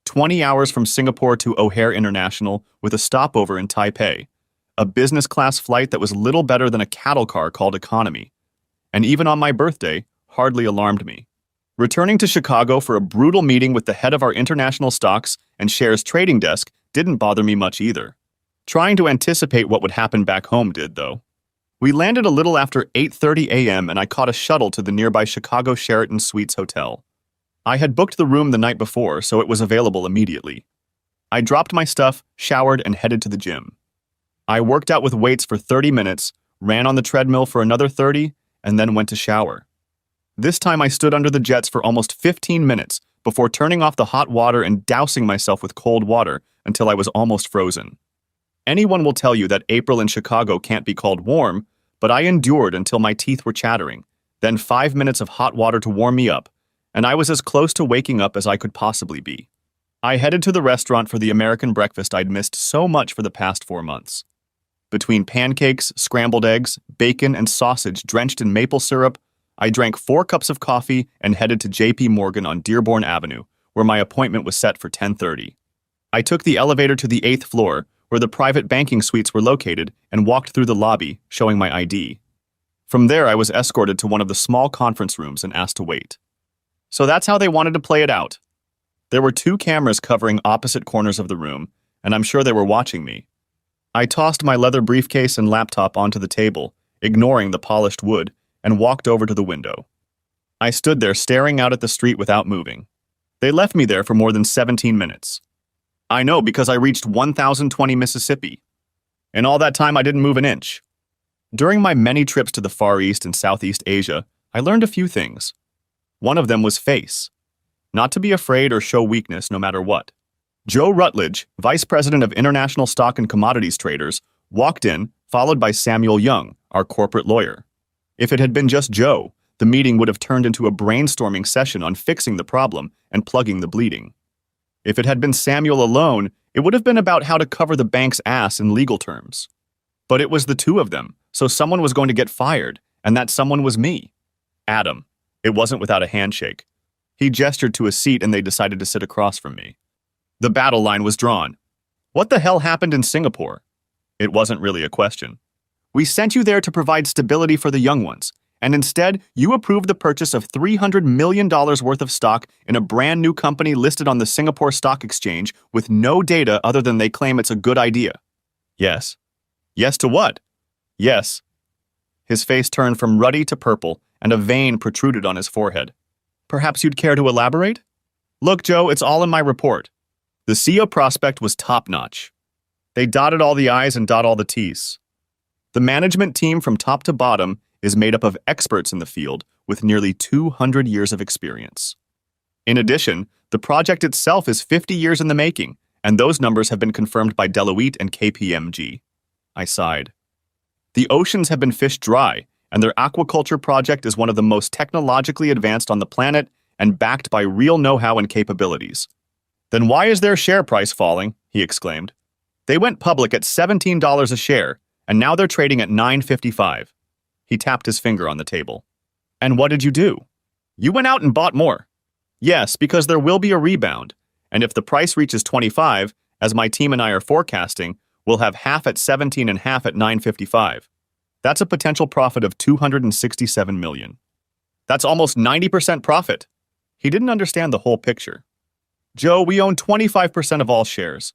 20 hours from Singapore to O'Hare International with a stopover in Taipei, a business-class flight that was little better than a cattle car called economy. And even on my birthday, hardly alarmed me. Returning to Chicago for a brutal meeting with the head of our international stocks and shares trading desk didn't bother me much either. Trying to anticipate what would happen back home did, though. We landed a little after 8:30 a.m. and I caught a shuttle to the nearby Chicago Sheran Suites hotel. I had booked the room the night before, so it was available immediately. I dropped my stuff, showered, and headed to the gym. I worked out with weights for 30 minutes, ran on the treadmill for another 30, and then went to shower. This time I stood under the jets for almost 15 minutes before turning off the hot water and dousing myself with cold water until I was almost frozen. Anyone will tell you that April in Chicago can't be called warm, but I endured until my teeth were chattering, then 5 minutes of hot water to warm me up, and I was as close to waking up as I could possibly be. I headed to the restaurant for the American breakfast I'd missed so much for the past 4 months. Between pancakes, scrambled eggs, bacon, and sausage drenched in maple syrup, I drank 4 cups of coffee and headed to J.P. Morgan on Dearborn Avenue, where my appointment was set for 10:30. I took the elevator to the 8th floor, where the private banking suites were located, and walked through the lobby, showing my ID. From there, I was escorted to one of the small conference rooms and asked to wait. So that's how they wanted to play it out. There were 2 cameras covering opposite corners of the room, and I'm sure they were watching me. I tossed my leather briefcase and laptop onto the table, ignoring the polished wood, and walked over to the window. I stood there staring out at the street without moving. They left me there for more than 17 minutes. I know because I reached 1020 Mississippi. In all that time, I didn't move an inch. During my many trips to the Far East and Southeast Asia, I learned a few things. One of them was face. Not to be afraid or show weakness no matter what. Joe Rutledge, Vice President of International Stock and Commodities Traders, walked in, followed by Samuel Young, our corporate lawyer. If it had been just Joe, the meeting would have turned into a brainstorming session on fixing the problem and plugging the bleeding. If it had been Samuel alone, it would have been about how to cover the bank's ass in legal terms. But it was the 2 of them, so someone was going to get fired, and that someone was me. Adam. It wasn't without a handshake. He gestured to a seat and they decided to sit across from me. The battle line was drawn. What the hell happened in Singapore? It wasn't really a question. We sent you there to provide stability for the young ones, and instead, you approved the purchase of $300 million worth of stock in a brand new company listed on the Singapore Stock Exchange with no data other than they claim it's a good idea. Yes. Yes to what? Yes. His face turned from ruddy to purple, and a vein protruded on his forehead. Perhaps you'd care to elaborate? Look, Joe, it's all in my report. The CEO prospect was top-notch. They dotted all the I's and dot all the T's. The management team from top to bottom is made up of experts in the field with nearly 200 years of experience. In addition, the project itself is 50 years in the making, and those numbers have been confirmed by Deloitte and KPMG. I sighed. The oceans have been fished dry, and their aquaculture project is one of the most technologically advanced on the planet and backed by real know-how and capabilities. Then why is their share price falling? He exclaimed. They went public at $17 a share, and now they're trading at $9.55. He tapped his finger on the table. And what did you do? You went out and bought more. Yes, because there will be a rebound, and if the price reaches 25, as my team and I are forecasting, we'll have half at 17 and half at 9.55. That's a potential profit of $267 million. That's almost 90% profit. He didn't understand the whole picture. Joe, we own 25% of all shares.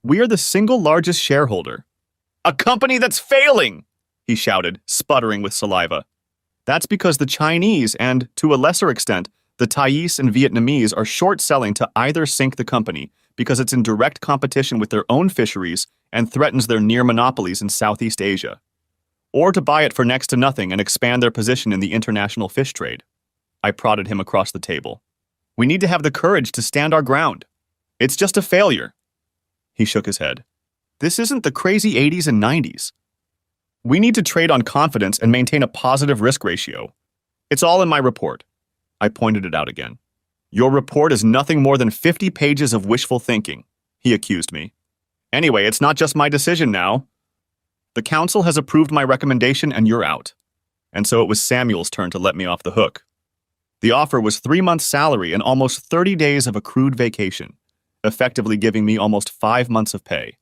We are the single largest shareholder. A company that's failing, he shouted, sputtering with saliva. That's because the Chinese and, to a lesser extent, the Thais and Vietnamese are short-selling to either sink the company because it's in direct competition with their own fisheries and threatens their near monopolies in Southeast Asia, or to buy it for next to nothing and expand their position in the international fish trade. I prodded him across the table. We need to have the courage to stand our ground. It's just a failure. He shook his head. This isn't the crazy 80s and 90s. We need to trade on confidence and maintain a positive risk ratio. It's all in my report. I pointed it out again. Your report is nothing more than 50 pages of wishful thinking, he accused me. Anyway, it's not just my decision now. The council has approved my recommendation and you're out. And so it was Samuel's turn to let me off the hook. The offer was 3 months' salary and almost 30 days of accrued vacation. effectively giving me almost 5 months of pay.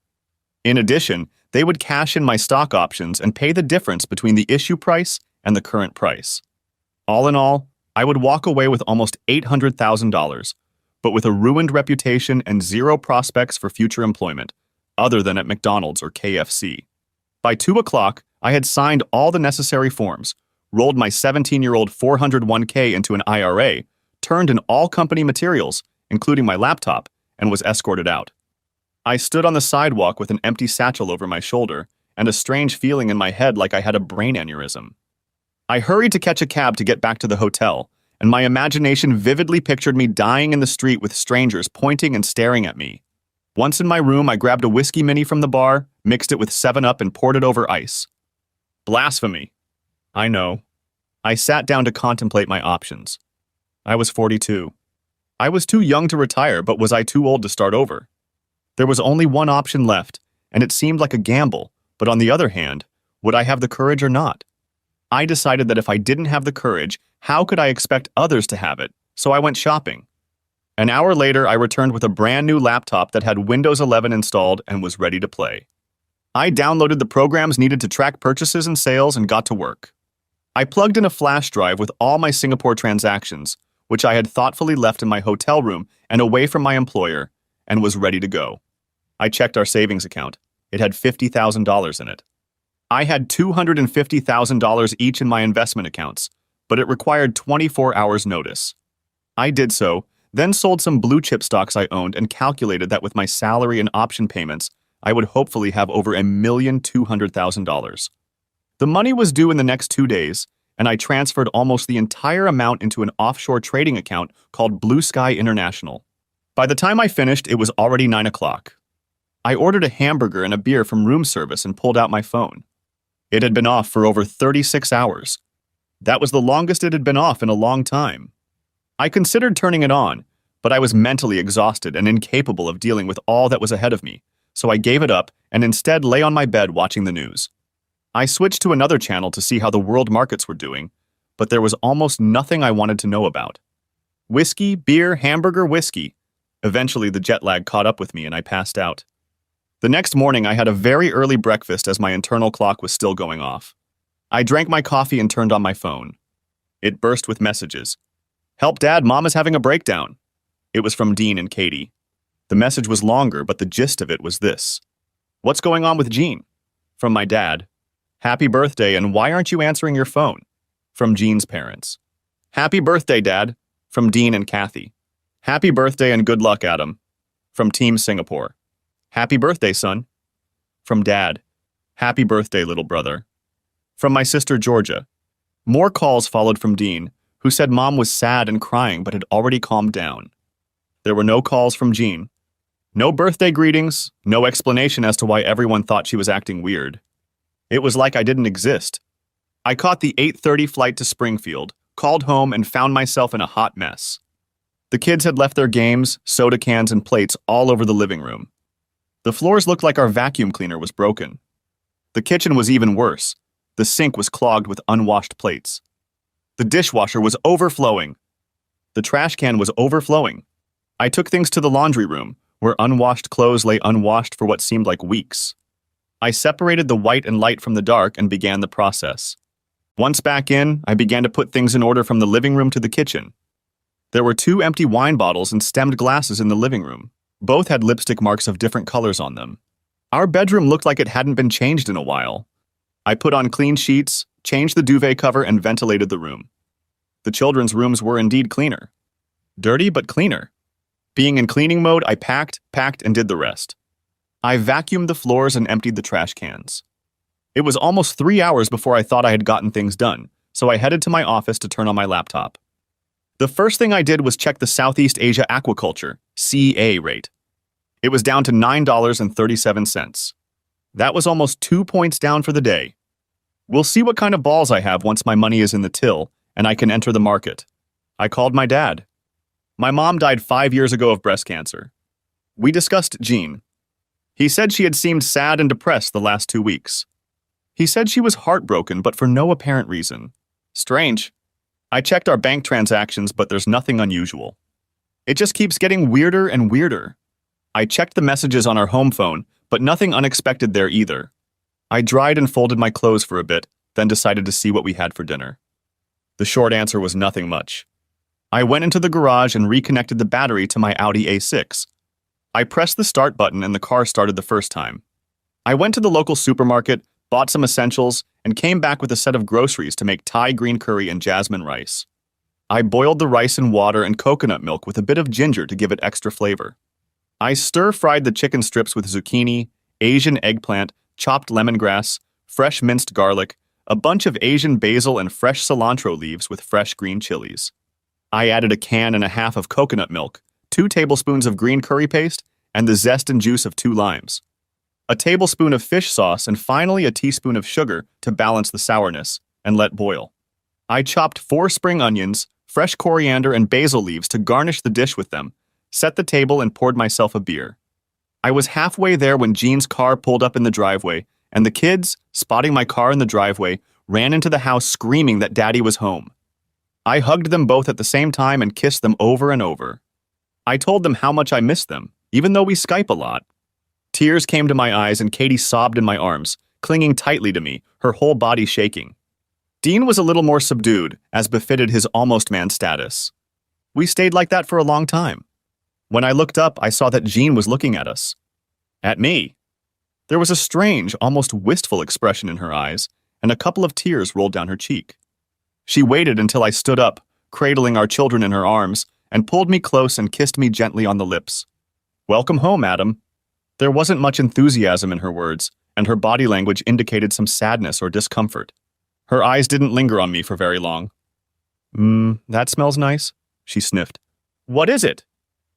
In addition, they would cash in my stock options and pay the difference between the issue price and the current price. All in all, I would walk away with almost $800,000, but with a ruined reputation and zero prospects for future employment, other than at McDonald's or KFC. By 2 o'clock, I had signed all the necessary forms, rolled my 17-year-old 401k into an IRA, turned in all company materials, including my laptop, and was escorted out. I stood on the sidewalk with an empty satchel over my shoulder and a strange feeling in my head like I had a brain aneurysm. I hurried to catch a cab to get back to the hotel, and my imagination vividly pictured me dying in the street with strangers pointing and staring at me. Once in my room, I grabbed a whiskey mini from the bar, mixed it with 7-Up, and poured it over ice. Blasphemy. I know. I sat down to contemplate my options. I was 42. I was too young to retire, but was I too old to start over? There was only one option left, and it seemed like a gamble, but on the other hand, would I have the courage or not? I decided that if I didn't have the courage, how could I expect others to have it? So I went shopping. An hour later, I returned with a brand new laptop that had Windows 11 installed and was ready to play. I downloaded the programs needed to track purchases and sales and got to work. I plugged in a flash drive with all my Singapore transactions, which I had thoughtfully left in my hotel room and away from my employer, and was ready to go. I checked our savings account. It had $50,000 in it. I had $250,000 each in my investment accounts, but it required 24 hours notice. I did so, then sold some blue chip stocks I owned and calculated that with my salary and option payments, I would hopefully have over $1,200,000. The money was due in the next 2 days, and I transferred almost the entire amount into an offshore trading account called Blue Sky International. By the time I finished, it was already 9 o'clock. I ordered a hamburger and a beer from room service and pulled out my phone. It had been off for over 36 hours. That was the longest it had been off in a long time. I considered turning it on, but I was mentally exhausted and incapable of dealing with all that was ahead of me, so I gave it up and instead lay on my bed watching the news. I switched to another channel to see how the world markets were doing, but there was almost nothing I wanted to know about. Whiskey, beer, hamburger, whiskey. Eventually, the jet lag caught up with me and I passed out. The next morning, I had a very early breakfast as my internal clock was still going off. I drank my coffee and turned on my phone. It burst with messages. "Help, Dad, Mom is having a breakdown." It was from Dean and Katie. The message was longer, but the gist of it was this. "What's going on with Jean?" From my dad. "Happy birthday, and why aren't you answering your phone?" From Jean's parents. "Happy birthday, Dad." From Dean and Kathy. "Happy birthday and good luck, Adam." From Team Singapore. "Happy birthday, son." From Dad. "Happy birthday, little brother." From my sister Georgia. More calls followed from Dean, who said Mom was sad and crying but had already calmed down. There were no calls from Jean. No birthday greetings, no explanation as to why everyone thought she was acting weird. It was like I didn't exist. I caught the 8:30 flight to Springfield, called home, and found myself in a hot mess. The kids had left their games, soda cans, and plates all over the living room. The floors looked like our vacuum cleaner was broken. The kitchen was even worse. The sink was clogged with unwashed plates. The dishwasher was overflowing. The trash can was overflowing. I took things to the laundry room, where unwashed clothes lay unwashed for what seemed like weeks. I separated the white and light from the dark and began the process. Once back in, I began to put things in order from the living room to the kitchen. There were 2 empty wine bottles and stemmed glasses in the living room. Both had lipstick marks of different colors on them. Our bedroom looked like it hadn't been changed in a while. I put on clean sheets, changed the duvet cover, and ventilated the room. The children's rooms were indeed cleaner. Dirty, but cleaner. Being in cleaning mode, I packed, and did the rest. I vacuumed the floors and emptied the trash cans. It was almost 3 hours before I thought I had gotten things done, so I headed to my office to turn on my laptop. The first thing I did was check the Southeast Asia Aquaculture, CA rate. It was down to $9.37. That was almost 2 points down for the day. We'll see what kind of balls I have once my money is in the till and I can enter the market. I called my dad. My mom died 5 years ago of breast cancer. We discussed Jean. He said she had seemed sad and depressed the last 2 weeks. He said she was heartbroken, but for no apparent reason. Strange. I checked our bank transactions, but there's nothing unusual. It just keeps getting weirder and weirder. I checked the messages on our home phone, but nothing unexpected there either. I dried and folded my clothes for a bit, then decided to see what we had for dinner. The short answer was nothing much. I went into the garage and reconnected the battery to my Audi A6. I pressed the start button and the car started the first time. I went to the local supermarket, bought some essentials, and came back with a set of groceries to make Thai green curry and jasmine rice. I boiled the rice in water and coconut milk with a bit of ginger to give it extra flavor. I stir-fried the chicken strips with zucchini, Asian eggplant, chopped lemongrass, fresh minced garlic, a bunch of Asian basil and fresh cilantro leaves with fresh green chilies. I added a can and a half of coconut milk, 2 tablespoons of green curry paste, and the zest and juice of 2 limes. A tablespoon of fish sauce and finally a teaspoon of sugar to balance the sourness, and let boil. I chopped 4 spring onions, fresh coriander and basil leaves to garnish the dish with them, set the table and poured myself a beer. I was halfway there when Jean's car pulled up in the driveway, and the kids, spotting my car in the driveway, ran into the house screaming that Daddy was home. I hugged them both at the same time and kissed them over and over. I told them how much I missed them, even though we Skype a lot. Tears came to my eyes and Katie sobbed in my arms, clinging tightly to me, her whole body shaking. Dean was a little more subdued, as befitted his almost man status. We stayed like that for a long time. When I looked up, I saw that Jean was looking at us. At me. There was a strange, almost wistful expression in her eyes, and a couple of tears rolled down her cheek. She waited until I stood up, cradling our children in her arms, and pulled me close and kissed me gently on the lips. "Welcome home, Adam." There wasn't much enthusiasm in her words, and her body language indicated some sadness or discomfort. Her eyes didn't linger on me for very long. That smells nice," she sniffed. "What is it?"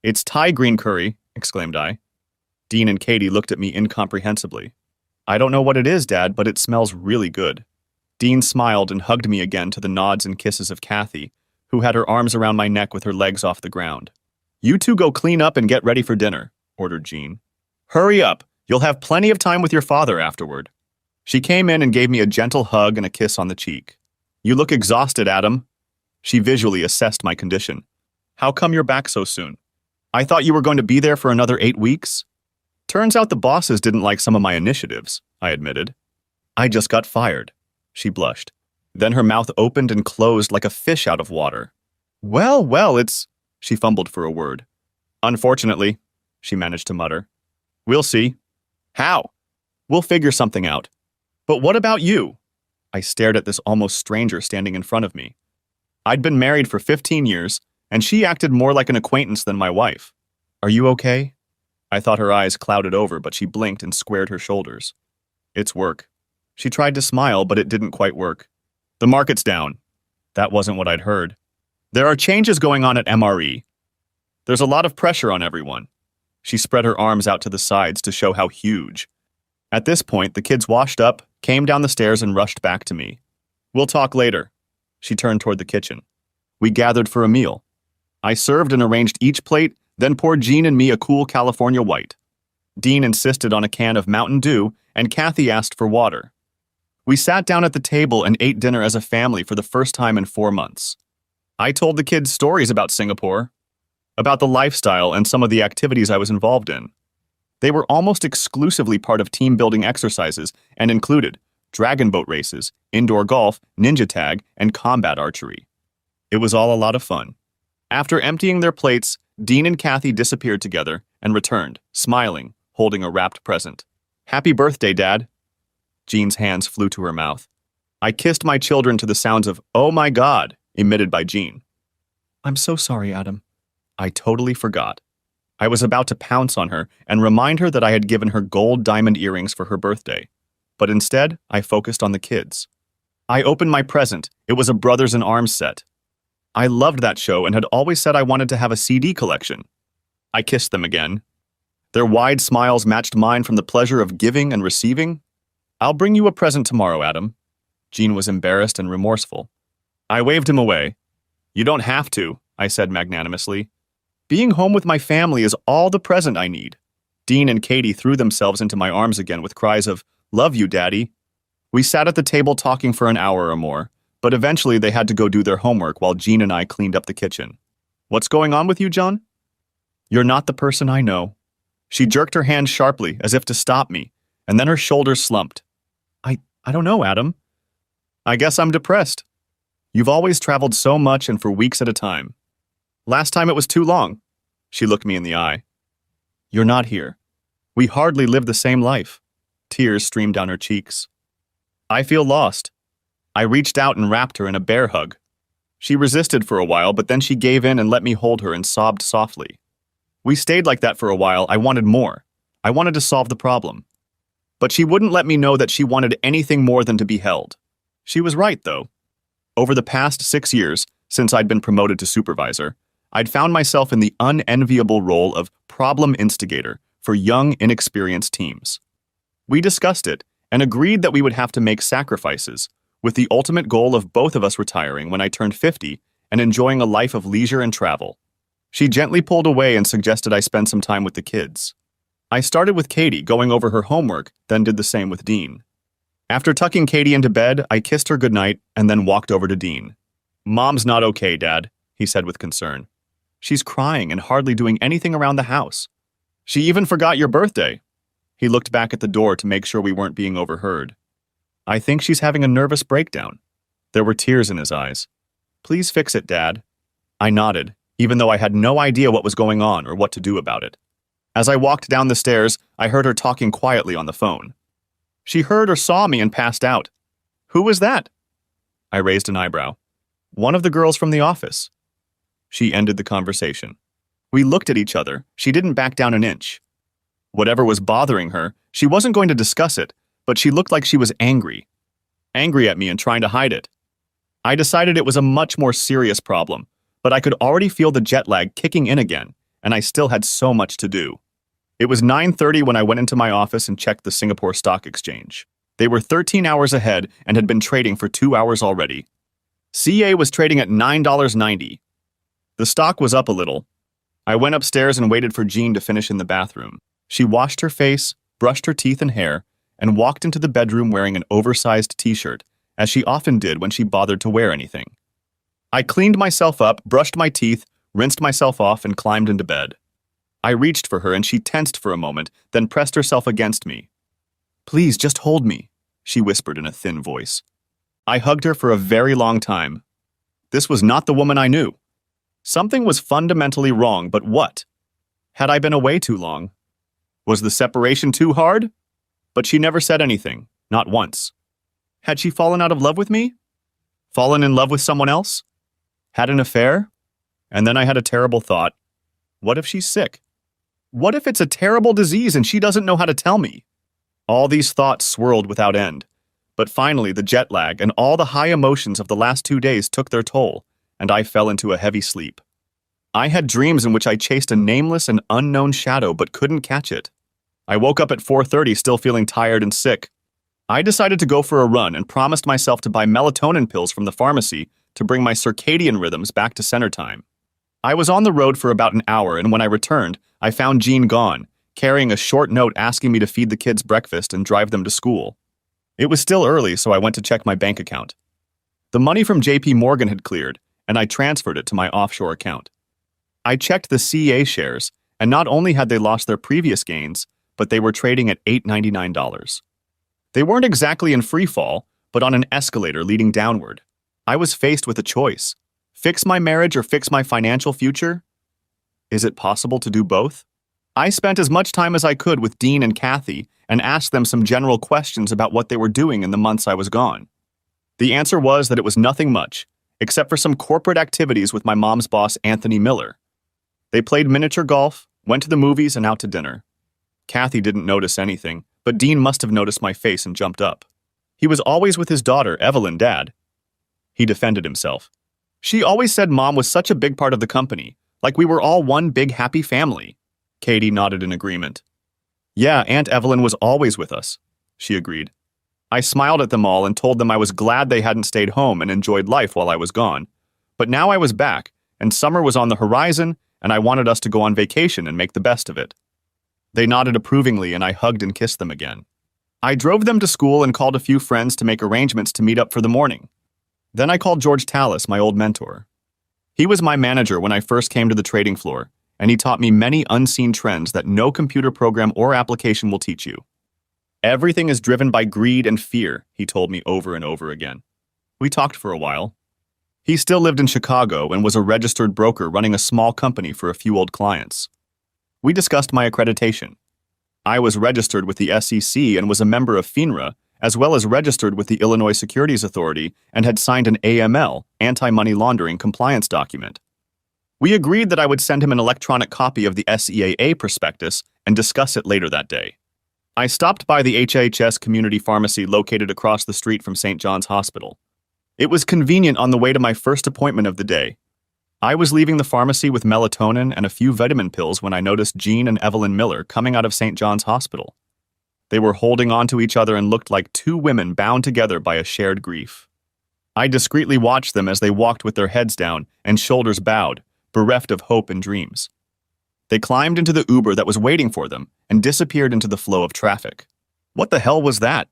"It's Thai green curry," exclaimed I. Dean and Katie looked at me incomprehensibly. "I don't know what it is, Dad, but it smells really good." Dean smiled and hugged me again to the nods and kisses of Kathy, who had her arms around my neck with her legs off the ground. "You two go clean up and get ready for dinner," ordered Jean. "Hurry up. You'll have plenty of time with your father afterward." She came in and gave me a gentle hug and a kiss on the cheek. "You look exhausted, Adam." She visually assessed my condition. "How come you're back so soon?" "I thought you were going to be there for another 8 weeks." "Turns out the bosses didn't like some of my initiatives," I admitted. "I just got fired." She blushed. Then her mouth opened and closed like a fish out of water. Well, it's..." She fumbled for a word. "Unfortunately," she managed to mutter. "We'll see." "How?" "We'll figure something out." "But what about you?" I stared at this almost stranger standing in front of me. I'd been married for 15 years, and she acted more like an acquaintance than my wife. "Are you okay?" I thought her eyes clouded over, but she blinked and squared her shoulders. "It's work." She tried to smile, but it didn't quite work. "The market's down." That wasn't what I'd heard. "There are changes going on at MRE. There's a lot of pressure on everyone." She spread her arms out to the sides to show how huge. At this point, the kids washed up, came down the stairs, and rushed back to me. "We'll talk later." She turned toward the kitchen. We gathered for a meal. I served and arranged each plate, then poured Jean and me a cool California white. Dean insisted on a can of Mountain Dew, and Kathy asked for water. We sat down at the table and ate dinner as a family for the first time in 4 months. I told the kids stories about Singapore, about the lifestyle and some of the activities I was involved in. They were almost exclusively part of team-building exercises and included dragon boat races, indoor golf, ninja tag, and combat archery. It was all a lot of fun. After emptying their plates, Dean and Kathy disappeared together and returned, smiling, holding a wrapped present. "Happy birthday, Dad." Jean's hands flew to her mouth. I kissed my children to the sounds of "Oh my God" emitted by Jean. "I'm so sorry, Adam." I totally forgot. I was about to pounce on her and remind her that I had given her gold diamond earrings for her birthday. But instead, I focused on the kids. I opened my present. It was a Brothers in Arms set. I loved that show and had always said I wanted to have a CD collection. I kissed them again. Their wide smiles matched mine from the pleasure of giving and receiving. "I'll bring you a present tomorrow, Adam." Jean was embarrassed and remorseful. I waved him away. "You don't have to," I said magnanimously. "Being home with my family is all the present I need." Dean and Katie threw themselves into my arms again with cries of, "Love you, Daddy." We sat at the table talking for an hour or more, but eventually they had to go do their homework while Jean and I cleaned up the kitchen. "What's going on with you, John?" "You're not the person I know." She jerked her hand sharply, as if to stop me, and then her shoulders slumped. I don't know, Adam. I guess I'm depressed. You've always traveled so much and for weeks at a time. Last time it was too long. She looked me in the eye. You're not here. We hardly live the same life. Tears streamed down her cheeks. I feel lost. I reached out and wrapped her in a bear hug. She resisted for a while, but then she gave in and let me hold her and sobbed softly. We stayed like that for a while. I wanted more. I wanted to solve the problem. But she wouldn't let me know that she wanted anything more than to be held. She was right, though. Over the past 6 years, since I'd been promoted to supervisor, I'd found myself in the unenviable role of problem instigator for young, inexperienced teams. We discussed it and agreed that we would have to make sacrifices, with the ultimate goal of both of us retiring when I turned 50 and enjoying a life of leisure and travel. She gently pulled away and suggested I spend some time with the kids. I started with Katie, going over her homework, then did the same with Dean. After tucking Katie into bed, I kissed her goodnight and then walked over to Dean. Mom's not okay, Dad, he said with concern. She's crying and hardly doing anything around the house. She even forgot your birthday. He looked back at the door to make sure we weren't being overheard. I think she's having a nervous breakdown. There were tears in his eyes. Please fix it, Dad. I nodded, even though I had no idea what was going on or what to do about it. As I walked down the stairs, I heard her talking quietly on the phone. She heard or saw me and passed out. Who was that? I raised an eyebrow. One of the girls from the office. She ended the conversation. We looked at each other. She didn't back down an inch. Whatever was bothering her, she wasn't going to discuss it, but she looked like she was angry. Angry at me and trying to hide it. I decided it was a much more serious problem, but I could already feel the jet lag kicking in again, and I still had so much to do. It was 9:30 when I went into my office and checked the Singapore Stock Exchange. They were 13 hours ahead and had been trading for 2 hours already. CA was trading at $9.90. The stock was up a little. I went upstairs and waited for Jean to finish in the bathroom. She washed her face, brushed her teeth and hair, and walked into the bedroom wearing an oversized t-shirt, as she often did when she bothered to wear anything. I cleaned myself up, brushed my teeth, rinsed myself off, and climbed into bed. I reached for her and she tensed for a moment, then pressed herself against me. Please, just hold me, she whispered in a thin voice. I hugged her for a very long time. This was not the woman I knew. Something was fundamentally wrong, but what? Had I been away too long? Was the separation too hard? But she never said anything, not once. Had she fallen out of love with me? Fallen in love with someone else? Had an affair? And then I had a terrible thought. What if she's sick? What if it's a terrible disease and she doesn't know how to tell me? All these thoughts swirled without end. But finally, the jet lag and all the high emotions of the last 2 days took their toll, and I fell into a heavy sleep. I had dreams in which I chased a nameless and unknown shadow but couldn't catch it. I woke up at 4:30 still feeling tired and sick. I decided to go for a run and promised myself to buy melatonin pills from the pharmacy to bring my circadian rhythms back to center time. I was on the road for about an hour, and when I returned, I found Jean gone, carrying a short note asking me to feed the kids breakfast and drive them to school. It was still early, so I went to check my bank account. The money from JP Morgan had cleared, and I transferred it to my offshore account. I checked the CA shares, and not only had they lost their previous gains, but they were trading at $8.99. They weren't exactly in free fall, but on an escalator leading downward. I was faced with a choice. Fix my marriage or fix my financial future? Is it possible to do both? I spent as much time as I could with Dean and Kathy and asked them some general questions about what they were doing in the months I was gone. The answer was that it was nothing much, except for some corporate activities with my mom's boss, Anthony Miller. They played miniature golf, went to the movies, and out to dinner. Kathy didn't notice anything, but Dean must have noticed my face and jumped up. He was always with his daughter, Evelyn, Dad. He defended himself. She always said Mom was such a big part of the company, like we were all one big happy family. Katie nodded in agreement. Yeah, Aunt Evelyn was always with us, she agreed. I smiled at them all and told them I was glad they hadn't stayed home and enjoyed life while I was gone. But now I was back, and summer was on the horizon, and I wanted us to go on vacation and make the best of it. They nodded approvingly, and I hugged and kissed them again. I drove them to school and called a few friends to make arrangements to meet up for the morning. Then I called George Tallis, my old mentor. He was my manager when I first came to the trading floor, and he taught me many unseen trends that no computer program or application will teach you. Everything is driven by greed and fear, he told me over and over again. We talked for a while. He still lived in Chicago and was a registered broker running a small company for a few old clients. We discussed my accreditation. I was registered with the SEC and was a member of FINRA, as well as registered with the Illinois Securities Authority and had signed an AML, anti-money laundering compliance document. We agreed that I would send him an electronic copy of the SEAA prospectus and discuss it later that day. I stopped by the HHS community pharmacy located across the street from St. John's Hospital. It was convenient on the way to my first appointment of the day. I was leaving the pharmacy with melatonin and a few vitamin pills when I noticed Jean and Evelyn Miller coming out of St. John's Hospital. They were holding on to each other and looked like two women bound together by a shared grief. I discreetly watched them as they walked with their heads down and shoulders bowed, bereft of hope and dreams. They climbed into the Uber that was waiting for them and disappeared into the flow of traffic. What the hell was that?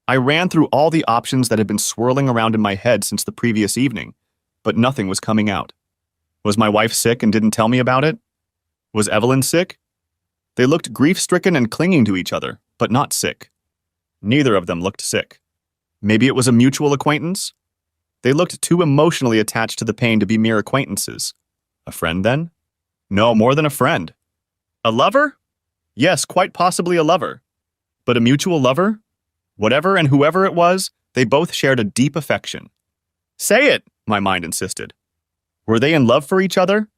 I ran through all the options that had been swirling around in my head since the previous evening, but nothing was coming out. Was my wife sick and didn't tell me about it? Was Evelyn sick? They looked grief-stricken and clinging to each other, but not sick. Neither of them looked sick. Maybe it was a mutual acquaintance? They looked too emotionally attached to the pain to be mere acquaintances. A friend, then? No, more than a friend. A lover? Yes, quite possibly a lover. But a mutual lover? Whatever and whoever it was, they both shared a deep affection. Say it, my mind insisted. Were they in love for each other?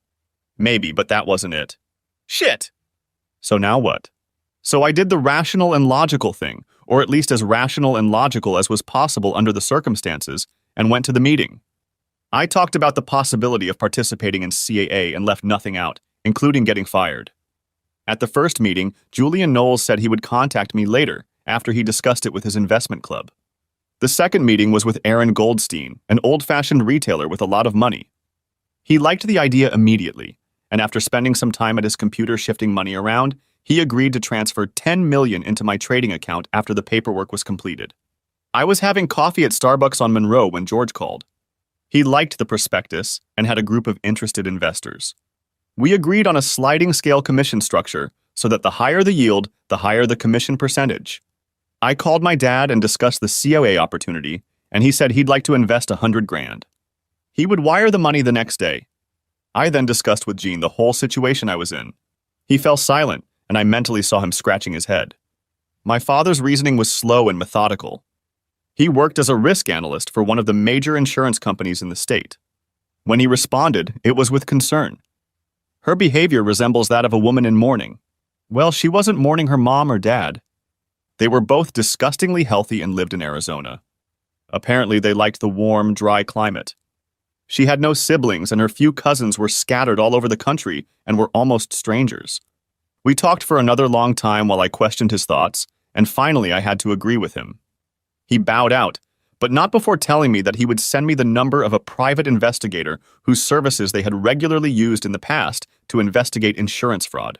Maybe, but that wasn't it. Shit! So now what? So I did the rational and logical thing, or at least as rational and logical as was possible under the circumstances, and went to the meeting. I talked about the possibility of participating in CAA and left nothing out, including getting fired. At the first meeting, Julian Knowles said he would contact me later, after he discussed it with his investment club. The second meeting was with Aaron Goldstein, an old-fashioned retailer with a lot of money. He liked the idea immediately, and after spending some time at his computer shifting money around, he agreed to transfer $10 million into my trading account after the paperwork was completed. I was having coffee at Starbucks on Monroe when George called. He liked the prospectus and had a group of interested investors. We agreed on a sliding scale commission structure so that the higher the yield, the higher the commission percentage. I called my dad and discussed the COA opportunity, and he said he'd like to invest $100,000. He would wire the money the next day. I then discussed with Gene the whole situation I was in. He fell silent, and I mentally saw him scratching his head. My father's reasoning was slow and methodical. He worked as a risk analyst for one of the major insurance companies in the state. When he responded, it was with concern. Her behavior resembles that of a woman in mourning. Well, she wasn't mourning her mom or dad. They were both disgustingly healthy and lived in Arizona. Apparently, they liked the warm, dry climate. She had no siblings, and her few cousins were scattered all over the country and were almost strangers. We talked for another long time while I questioned his thoughts, and finally I had to agree with him. He bowed out, but not before telling me that he would send me the number of a private investigator whose services they had regularly used in the past to investigate insurance fraud.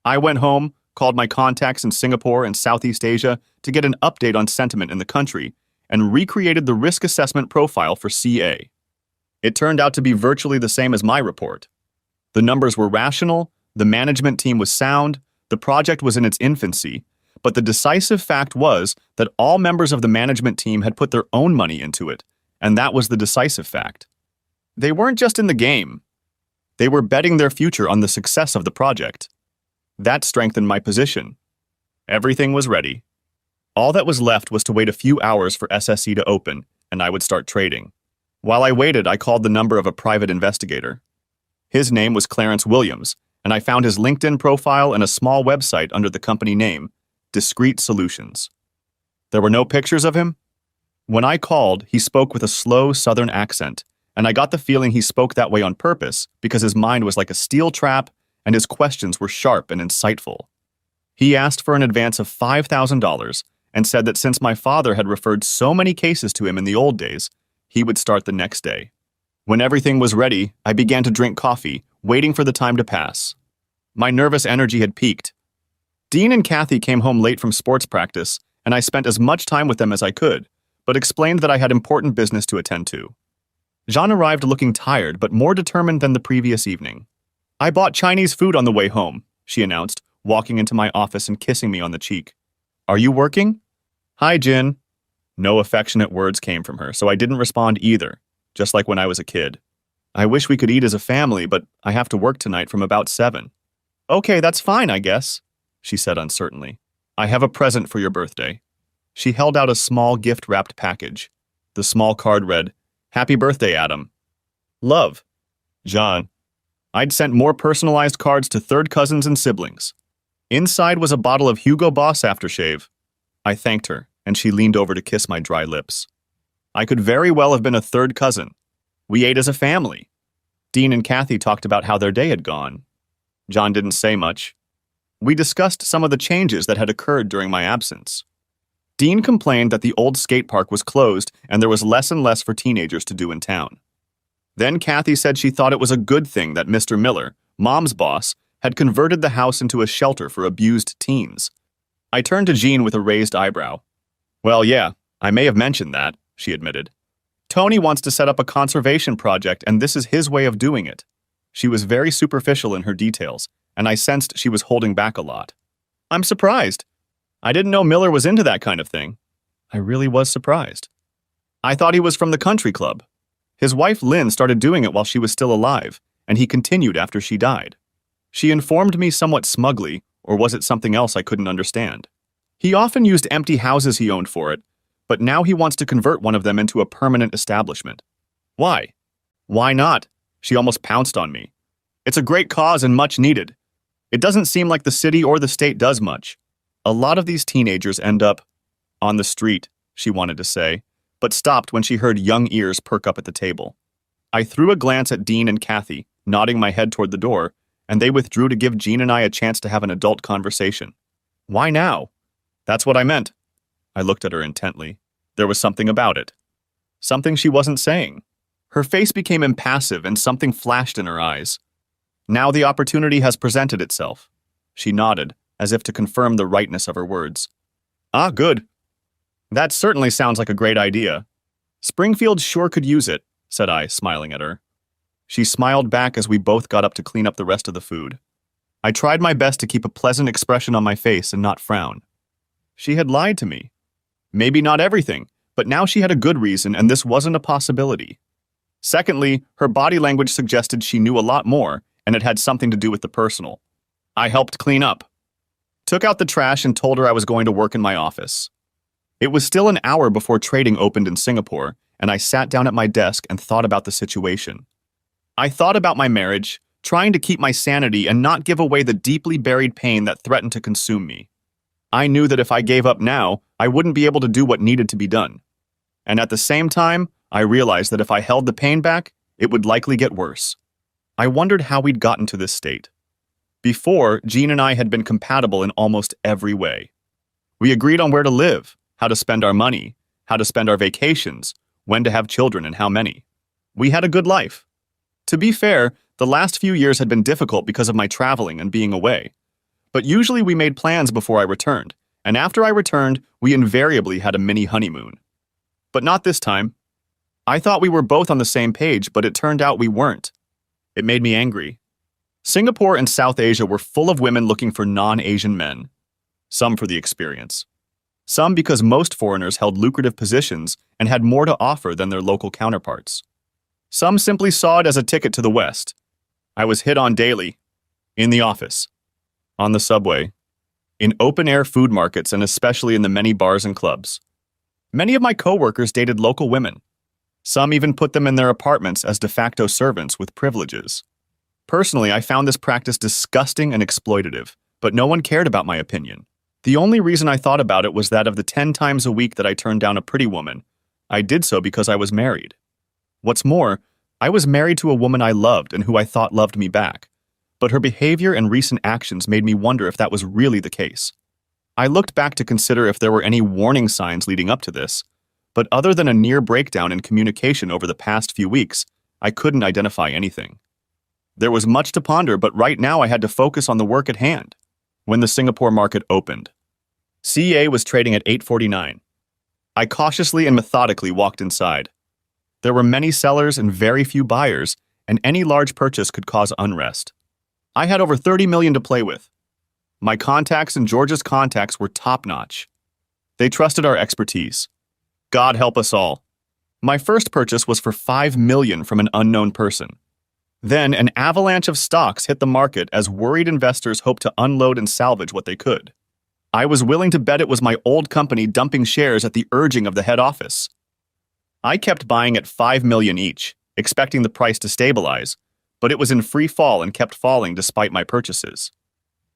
I went home, called my contacts in Singapore and Southeast Asia to get an update on sentiment in the country, and recreated the risk assessment profile for CA. It turned out to be virtually the same as my report. The numbers were rational, the management team was sound, the project was in its infancy, but the decisive fact was that all members of the management team had put their own money into it, and that was the decisive fact. They weren't just in the game. They were betting their future on the success of the project. That strengthened my position. Everything was ready. All that was left was to wait a few hours for SSE to open, and I would start trading. While I waited, I called the number of a private investigator. His name was Clarence Williams, and I found his LinkedIn profile and a small website under the company name, Discrete Solutions. There were no pictures of him? When I called, he spoke with a slow southern accent, and I got the feeling he spoke that way on purpose because his mind was like a steel trap and his questions were sharp and insightful. He asked for an advance of $5,000 and said that since my father had referred so many cases to him in the old days, he would start the next day. When everything was ready, I began to drink coffee, waiting for the time to pass. My nervous energy had peaked. Dean and Kathy came home late from sports practice, and I spent as much time with them as I could, but explained that I had important business to attend to. Jean arrived looking tired but more determined than the previous evening. I bought Chinese food on the way home, she announced, walking into my office and kissing me on the cheek. Are you working? Hi, Jin. No affectionate words came from her, so I didn't respond either, just like when I was a kid. I wish we could eat as a family, but I have to work tonight from about 7. Okay, that's fine, I guess, she said uncertainly. I have a present for your birthday. She held out a small gift-wrapped package. The small card read, Happy birthday, Adam. Love. John. I'd sent more personalized cards to third cousins and siblings. Inside was a bottle of Hugo Boss aftershave. I thanked her, and she leaned over to kiss my dry lips. I could very well have been a third cousin. We ate as a family. Dean and Kathy talked about how their day had gone. John didn't say much. We discussed some of the changes that had occurred during my absence. Dean complained that the old skate park was closed and there was less and less for teenagers to do in town. Then Kathy said she thought it was a good thing that Mr. Miller, Mom's boss, had converted the house into a shelter for abused teens. I turned to Jean with a raised eyebrow. Well, yeah, I may have mentioned that, she admitted. Tony wants to set up a conservation project, and this is his way of doing it. She was very superficial in her details, and I sensed she was holding back a lot. I'm surprised. I didn't know Miller was into that kind of thing. I really was surprised. I thought he was from the country club. His wife Lynn started doing it while she was still alive, and he continued after she died. She informed me somewhat smugly, or was it something else I couldn't understand? He often used empty houses he owned for it, but now he wants to convert one of them into a permanent establishment. Why? Why not? She almost pounced on me. It's a great cause and much needed. It doesn't seem like the city or the state does much. A lot of these teenagers end up on the street, she wanted to say, but stopped when she heard young ears perk up at the table. I threw a glance at Dean and Kathy, nodding my head toward the door, and they withdrew to give Jean and I a chance to have an adult conversation. Why now? That's what I meant. I looked at her intently. There was something about it. Something she wasn't saying. Her face became impassive and something flashed in her eyes. Now the opportunity has presented itself. She nodded, as if to confirm the rightness of her words. Ah, good. That certainly sounds like a great idea. Springfield sure could use it, said I, smiling at her. She smiled back as we both got up to clean up the rest of the food. I tried my best to keep a pleasant expression on my face and not frown. She had lied to me. Maybe not everything, but now she had a good reason and this wasn't a possibility. Secondly, her body language suggested she knew a lot more, and it had something to do with the personal. I helped clean up. Took out the trash and told her I was going to work in my office. It was still an hour before trading opened in Singapore, and I sat down at my desk and thought about the situation. I thought about my marriage, trying to keep my sanity and not give away the deeply buried pain that threatened to consume me. I knew that if I gave up now, I wouldn't be able to do what needed to be done. And at the same time, I realized that if I held the pain back, it would likely get worse. I wondered how we'd gotten to this state. Before, Jean and I had been compatible in almost every way. We agreed on where to live, how to spend our money, how to spend our vacations, when to have children and how many. We had a good life. To be fair, the last few years had been difficult because of my traveling and being away. But usually we made plans before I returned, and after I returned, we invariably had a mini honeymoon. But not this time. I thought we were both on the same page, but it turned out we weren't. It made me angry. Singapore and South Asia were full of women looking for non-Asian men. Some for the experience. Some because most foreigners held lucrative positions and had more to offer than their local counterparts. Some simply saw it as a ticket to the West. I was hit on daily. In the office. On the subway. In open-air food markets and especially in the many bars and clubs. Many of my coworkers dated local women. Some even put them in their apartments as de facto servants with privileges. Personally, I found this practice disgusting and exploitative, but no one cared about my opinion. The only reason I thought about it was that of the 10 times a week that I turned down a pretty woman, I did so because I was married. What's more, I was married to a woman I loved and who I thought loved me back, but her behavior and recent actions made me wonder if that was really the case. I looked back to consider if there were any warning signs leading up to this, but other than a near breakdown in communication over the past few weeks, I couldn't identify anything. There was much to ponder, but right now I had to focus on the work at hand. When the Singapore market opened. CA was trading at 8.49. I cautiously and methodically walked inside. There were many sellers and very few buyers, and any large purchase could cause unrest. I had over 30 million to play with. My contacts and George's contacts were top-notch. They trusted our expertise. God help us all. My first purchase was for 5 million from an unknown person. Then an avalanche of stocks hit the market as worried investors hoped to unload and salvage what they could. I was willing to bet it was my old company dumping shares at the urging of the head office. I kept buying at 5 million each, expecting the price to stabilize, but it was in free fall and kept falling despite my purchases.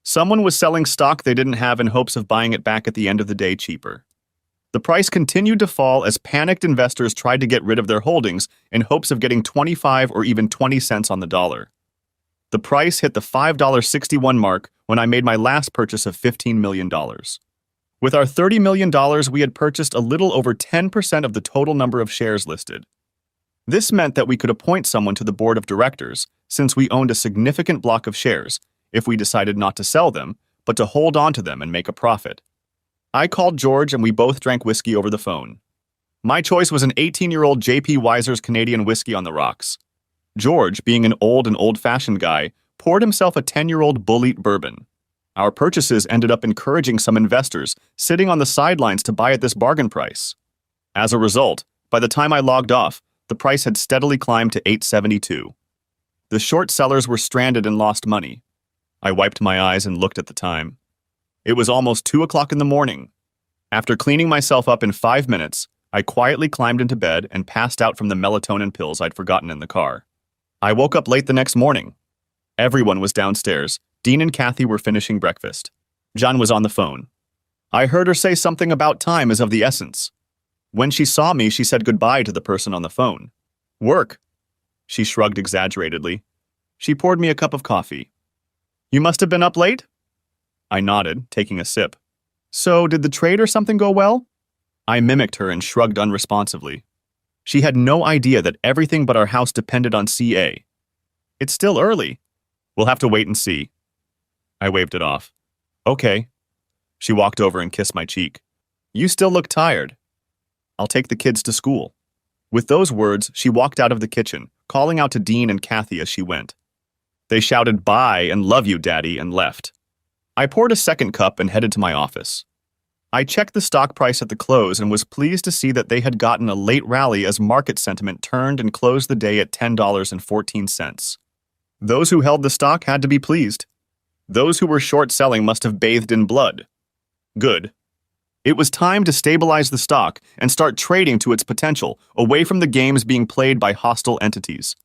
Someone was selling stock they didn't have in hopes of buying it back at the end of the day cheaper. The price continued to fall as panicked investors tried to get rid of their holdings in hopes of getting 25 or even 20 cents on the dollar. The price hit the $5.61 mark when I made my last purchase of $15 million. With our $30 million, we had purchased a little over 10% of the total number of shares listed. This meant that we could appoint someone to the board of directors, since we owned a significant block of shares, if we decided not to sell them, but to hold on to them and make a profit. I called George and we both drank whiskey over the phone. My choice was an 18-year-old J.P. Weiser's Canadian whiskey on the rocks. George, being an old and old-fashioned guy, poured himself a 10-year-old Bull Eat bourbon. Our purchases ended up encouraging some investors sitting on the sidelines to buy at this bargain price. As a result, by the time I logged off, the price had steadily climbed to $8.72. The short sellers were stranded and lost money. I wiped my eyes and looked at the time. It was almost 2 o'clock in the morning. After cleaning myself up in 5 minutes, I quietly climbed into bed and passed out from the melatonin pills I'd forgotten in the car. I woke up late the next morning. Everyone was downstairs. Dean and Kathy were finishing breakfast. John was on the phone. I heard her say something about time is of the essence. When she saw me, she said goodbye to the person on the phone. Work. She shrugged exaggeratedly. She poured me a cup of coffee. You must have been up late? I nodded, taking a sip. So, did the trade or something go well? I mimicked her and shrugged unresponsively. She had no idea that everything but our house depended on CA. It's still early. We'll have to wait and see. I waved it off. Okay. She walked over and kissed my cheek. You still look tired. I'll take the kids to school. With those words, she walked out of the kitchen, calling out to Dean and Kathy as she went. They shouted bye and love you, Daddy, and left. I poured a second cup and headed to my office. I checked the stock price at the close and was pleased to see that they had gotten a late rally as market sentiment turned and closed the day at $10.14. Those who held the stock had to be pleased. Those who were short selling must have bathed in blood. Good. It was time to stabilize the stock and start trading to its potential, away from the games being played by hostile entities.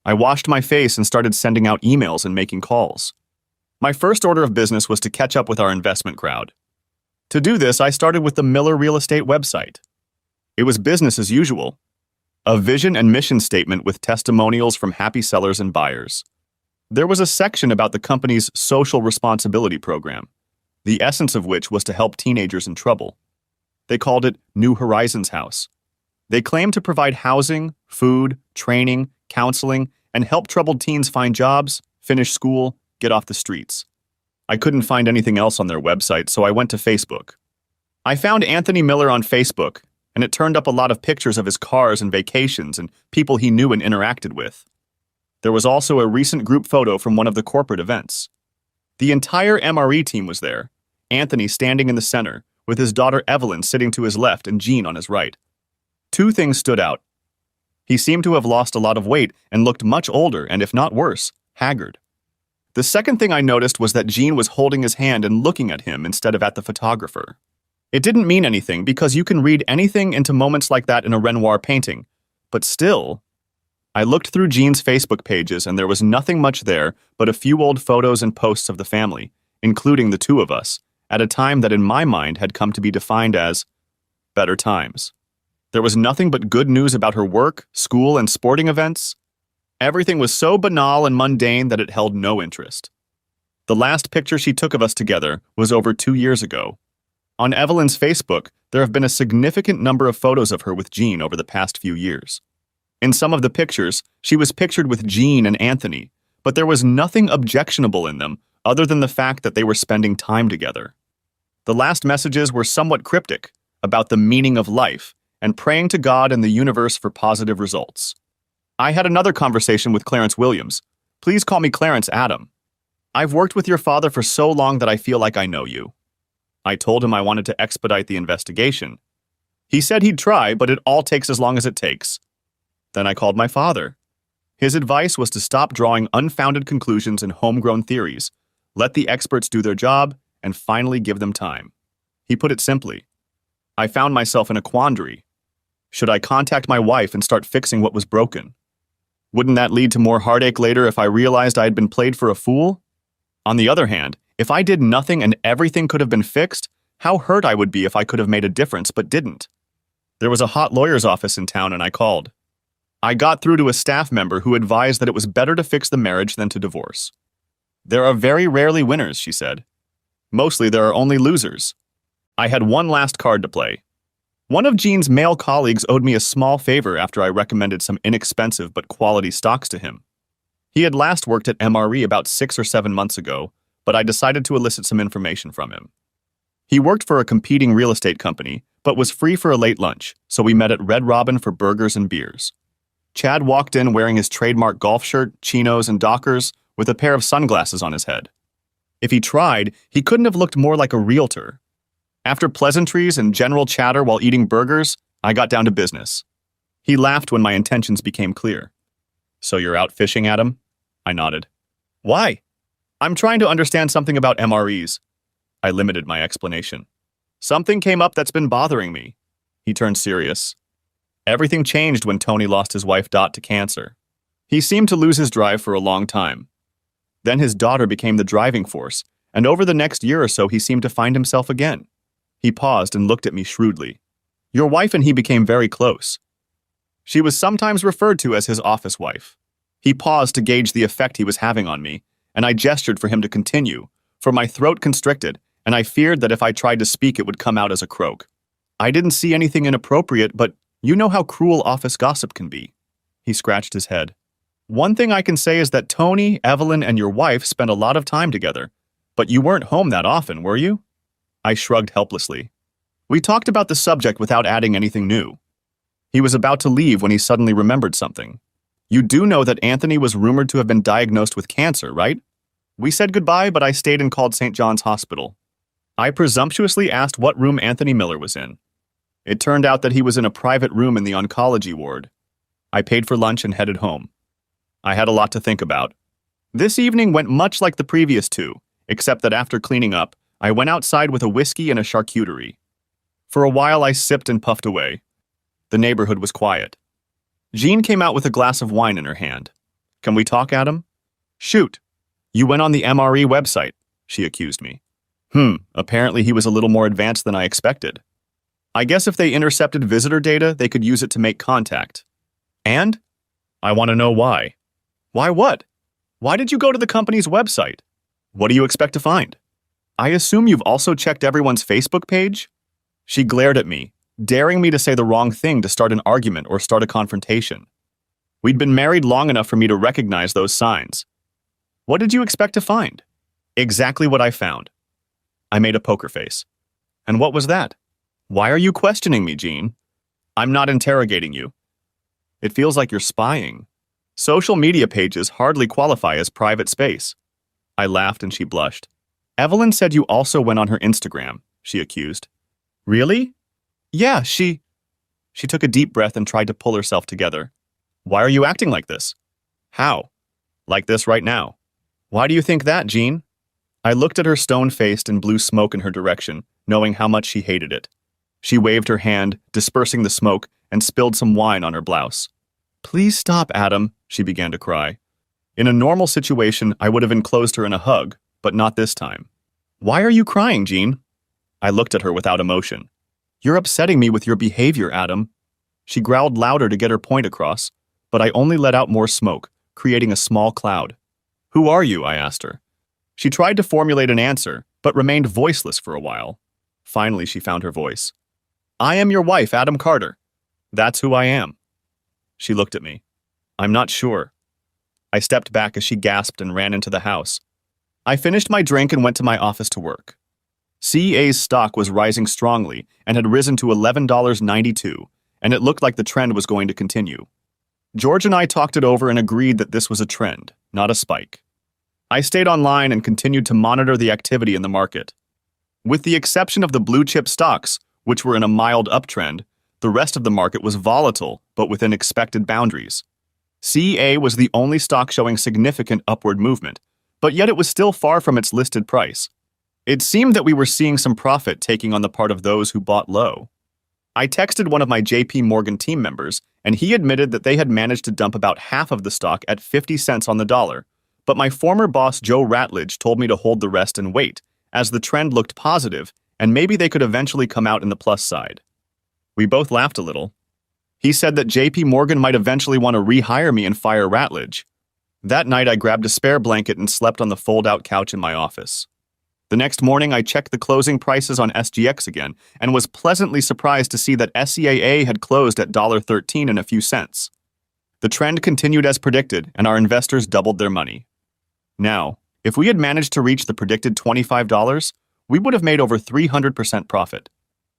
I washed my face and started sending out emails and making calls. My first order of business was to catch up with our investment crowd. To do this, I started with the Miller Real Estate website. It was business as usual. A vision and mission statement with testimonials from happy sellers and buyers. There was a section about the company's social responsibility program, the essence of which was to help teenagers in trouble. They called it New Horizons House. They claimed to provide housing, food, training, counseling, and help troubled teens find jobs, finish school, get off the streets. I couldn't find anything else on their website, so I went to Facebook. I found Anthony Miller on Facebook, and it turned up a lot of pictures of his cars and vacations and people he knew and interacted with. There was also a recent group photo from one of the corporate events. The entire MRE team was there, Anthony standing in the center, with his daughter Evelyn sitting to his left and Jean on his right. Two things stood out. He seemed to have lost a lot of weight and looked much older and, if not worse, haggard. The second thing I noticed was that Jean was holding his hand and looking at him instead of at the photographer. It didn't mean anything because you can read anything into moments like that in a Renoir painting, but still... I looked through Jean's Facebook pages and there was nothing much there but a few old photos and posts of the family, including the two of us, at a time that in my mind had come to be defined as better times. There was nothing but good news about her work, school, and sporting events. Everything was so banal and mundane that it held no interest. The last picture she took of us together was over 2 years ago. On Evelyn's Facebook, there have been a significant number of photos of her with Jean over the past few years. In some of the pictures, she was pictured with Jean and Anthony, but there was nothing objectionable in them other than the fact that they were spending time together. The last messages were somewhat cryptic about the meaning of life and praying to God and the universe for positive results. I had another conversation with Clarence Williams. Please call me Clarence Adam. I've worked with your father for so long that I feel like I know you. I told him I wanted to expedite the investigation. He said he'd try, but it all takes as long as it takes. Then I called my father. His advice was to stop drawing unfounded conclusions and homegrown theories, let the experts do their job, and finally give them time. He put it simply. I found myself in a quandary. Should I contact my wife and start fixing what was broken? Wouldn't that lead to more heartache later if I realized I had been played for a fool? On the other hand, if I did nothing and everything could have been fixed, how hurt I would be if I could have made a difference but didn't. There was a hot lawyer's office in town and I called. I got through to a staff member who advised that it was better to fix the marriage than to divorce. There are very rarely winners, she said. Mostly there are only losers. I had one last card to play. One of Gene's male colleagues owed me a small favor after I recommended some inexpensive but quality stocks to him. He had last worked at MRE about 6 or 7 months ago, but I decided to elicit some information from him. He worked for a competing real estate company, but was free for a late lunch, so we met at Red Robin for burgers and beers. Chad walked in wearing his trademark golf shirt, chinos, and Dockers, with a pair of sunglasses on his head. If he tried, he couldn't have looked more like a realtor. After pleasantries and general chatter while eating burgers, I got down to business. He laughed when my intentions became clear. So you're out fishing, Adam? I nodded. Why? I'm trying to understand something about MREs. I limited my explanation. Something came up that's been bothering me. He turned serious. Everything changed when Tony lost his wife Dot to cancer. He seemed to lose his drive for a long time. Then his daughter became the driving force, and over the next year or so he seemed to find himself again. He paused and looked at me shrewdly. Your wife and he became very close. She was sometimes referred to as his office wife. He paused to gauge the effect he was having on me, and I gestured for him to continue, for my throat constricted, and I feared that if I tried to speak it would come out as a croak. I didn't see anything inappropriate, but you know how cruel office gossip can be. He scratched his head. One thing I can say is that Tony, Evelyn, and your wife spent a lot of time together, but you weren't home that often, were you? I shrugged helplessly. We talked about the subject without adding anything new. He was about to leave when he suddenly remembered something. You do know that Anthony was rumored to have been diagnosed with cancer, right? We said goodbye, but I stayed and called St. John's Hospital. I presumptuously asked what room Anthony Miller was in. It turned out that he was in a private room in the oncology ward. I paid for lunch and headed home. I had a lot to think about. This evening went much like the previous two, except that after cleaning up, I went outside with a whiskey and a charcuterie. For a while I sipped and puffed away. The neighborhood was quiet. Jean came out with a glass of wine in her hand. Can we talk, Adam? Shoot. You went on the MRE website, she accused me. Apparently he was a little more advanced than I expected. I guess if they intercepted visitor data, they could use it to make contact. And? I want to know why. Why what? Why did you go to the company's website? What do you expect to find? I assume you've also checked everyone's Facebook page? She glared at me, daring me to say the wrong thing to start an argument or start a confrontation. We'd been married long enough for me to recognize those signs. What did you expect to find? Exactly what I found. I made a poker face. And what was that? Why are you questioning me, Jean? I'm not interrogating you. It feels like you're spying. Social media pages hardly qualify as private space. I laughed and she blushed. Evelyn said you also went on her Instagram, she accused. Really? Yeah, she took a deep breath and tried to pull herself together. Why are you acting like this? How? Like this right now. Why do you think that, Jean? I looked at her stone-faced and blew smoke in her direction, knowing how much she hated it. She waved her hand, dispersing the smoke, and spilled some wine on her blouse. Please stop, Adam, she began to cry. In a normal situation, I would have enclosed her in a hug, but not this time. Why are you crying, Jean? I looked at her without emotion. You're upsetting me with your behavior, Adam. She growled louder to get her point across, but I only let out more smoke, creating a small cloud. Who are you? I asked her. She tried to formulate an answer, but remained voiceless for a while. Finally, she found her voice. I am your wife, Adam Carter. That's who I am. She looked at me. I'm not sure. I stepped back as she gasped and ran into the house. I finished my drink and went to my office to work. CA's stock was rising strongly and had risen to $11.92, and it looked like the trend was going to continue. George and I talked it over and agreed that this was a trend, not a spike. I stayed online and continued to monitor the activity in the market. With the exception of the blue-chip stocks, which were in a mild uptrend, the rest of the market was volatile, but within expected boundaries. CA was the only stock showing significant upward movement, but yet it was still far from its listed price. It seemed that we were seeing some profit taking on the part of those who bought low. I texted one of my JP Morgan team members, and he admitted that they had managed to dump about half of the stock at 50 cents on the dollar, but my former boss Joe Ratledge told me to hold the rest and wait, as the trend looked positive, and maybe they could eventually come out in the plus side. We both laughed a little. He said that JP Morgan might eventually want to rehire me and fire Ratledge. That night I grabbed a spare blanket and slept on the fold-out couch in my office. The next morning I checked the closing prices on SGX again and was pleasantly surprised to see that SEAA had closed at $13 and a few cents. The trend continued as predicted, and our investors doubled their money. Now, if we had managed to reach the predicted $25, we would have made over 300% profit.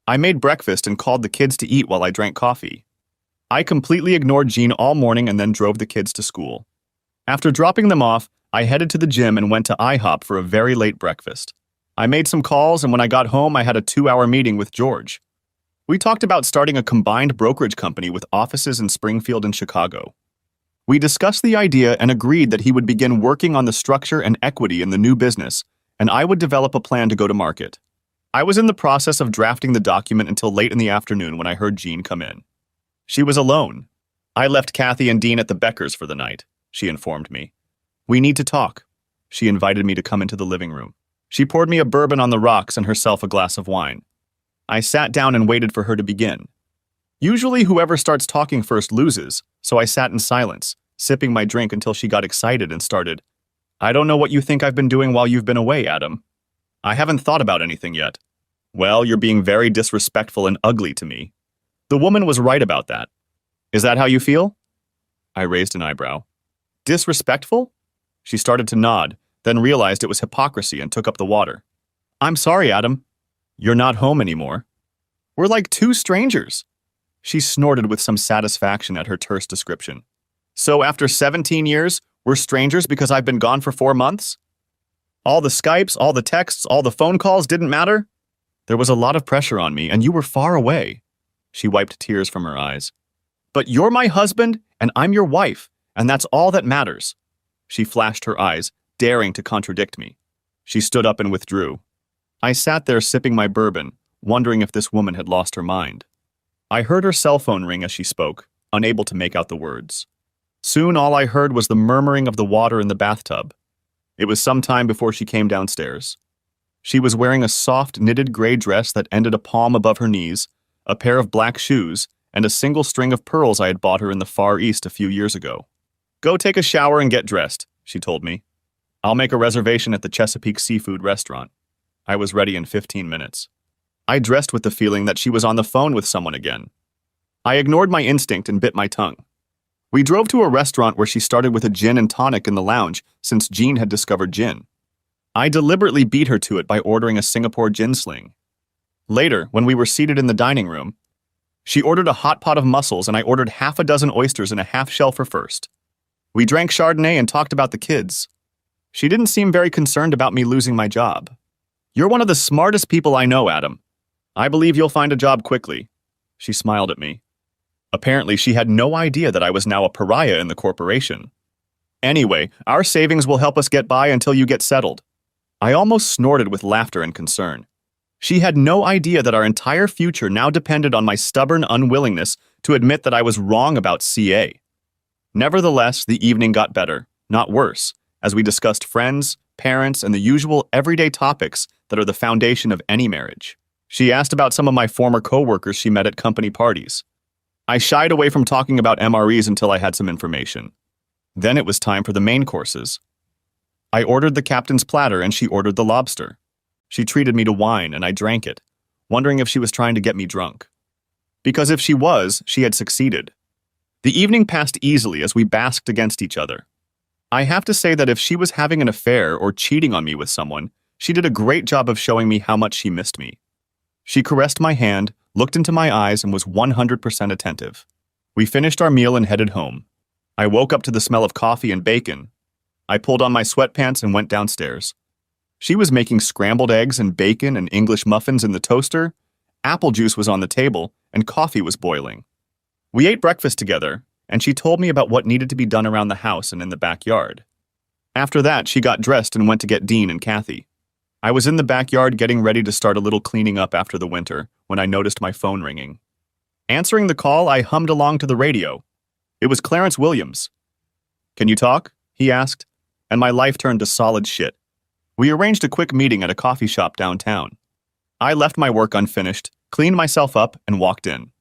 I made breakfast and called the kids to eat while I drank coffee. I completely ignored Jean all morning and then drove the kids to school. After dropping them off, I headed to the gym and went to IHOP for a very late breakfast. I made some calls, and when I got home, I had a 2-hour meeting with George. We talked about starting a combined brokerage company with offices in Springfield and Chicago. We discussed the idea and agreed that he would begin working on the structure and equity in the new business, and I would develop a plan to go to market. I was in the process of drafting the document until late in the afternoon when I heard Jean come in. She was alone. I left Kathy and Dean at the Beckers for the night, she informed me. We need to talk. She invited me to come into the living room. She poured me a bourbon on the rocks and herself a glass of wine. I sat down and waited for her to begin. Usually whoever starts talking first loses, so I sat in silence, sipping my drink until she got excited and started. I don't know what you think I've been doing while you've been away, Adam. I haven't thought about anything yet. Well, you're being very disrespectful and ugly to me. The woman was right about that. Is that how you feel? I raised an eyebrow. Disrespectful? She started to nod, then realized it was hypocrisy and took up the water. I'm sorry, Adam. You're not home anymore. We're like two strangers. She snorted with some satisfaction at her terse description. So after 17 years, we're strangers because I've been gone for 4 months? All the Skypes, all the texts, all the phone calls didn't matter? There was a lot of pressure on me, and you were far away. She wiped tears from her eyes. But you're my husband, and I'm your wife, and that's all that matters. She flashed her eyes, daring to contradict me. She stood up and withdrew. I sat there sipping my bourbon, wondering if this woman had lost her mind. I heard her cell phone ring as she spoke, unable to make out the words. Soon all I heard was the murmuring of the water in the bathtub. It was some time before she came downstairs. She was wearing a soft, knitted gray dress that ended a palm above her knees, a pair of black shoes, and a single string of pearls I had bought her in the Far East a few years ago. Go take a shower and get dressed, she told me. I'll make a reservation at the Chesapeake Seafood restaurant. I was ready in 15 minutes. I dressed with the feeling that she was on the phone with someone again. I ignored my instinct and bit my tongue. We drove to a restaurant where she started with a gin and tonic in the lounge since Jean had discovered gin. I deliberately beat her to it by ordering a Singapore gin sling. Later, when we were seated in the dining room, she ordered a hot pot of mussels and I ordered half a dozen oysters and a half shell for first. We drank Chardonnay and talked about the kids. She didn't seem very concerned about me losing my job. You're one of the smartest people I know, Adam. I believe you'll find a job quickly. She smiled at me. Apparently, she had no idea that I was now a pariah in the corporation. Anyway, our savings will help us get by until you get settled. I almost snorted with laughter and concern. She had no idea that our entire future now depended on my stubborn unwillingness to admit that I was wrong about CA. Nevertheless, the evening got better, not worse, as we discussed friends, parents, and the usual everyday topics that are the foundation of any marriage. She asked about some of my former coworkers she met at company parties. I shied away from talking about MREs until I had some information. Then it was time for the main courses. I ordered the captain's platter and she ordered the lobster. She treated me to wine and I drank it, wondering if she was trying to get me drunk. Because if she was, she had succeeded. The evening passed easily as we basked against each other. I have to say that if she was having an affair or cheating on me with someone, she did a great job of showing me how much she missed me. She caressed my hand, looked into my eyes, and was 100% attentive. We finished our meal and headed home. I woke up to the smell of coffee and bacon. I pulled on my sweatpants and went downstairs. She was making scrambled eggs and bacon and English muffins in the toaster, apple juice was on the table, and coffee was boiling. We ate breakfast together, and she told me about what needed to be done around the house and in the backyard. After that, she got dressed and went to get Dean and Kathy. I was in the backyard getting ready to start a little cleaning up after the winter when I noticed my phone ringing. Answering the call, I hummed along to the radio. It was Clarence Williams. "Can you talk?" he asked, and my life turned to solid shit. We arranged a quick meeting at a coffee shop downtown. I left my work unfinished, cleaned myself up, and walked in.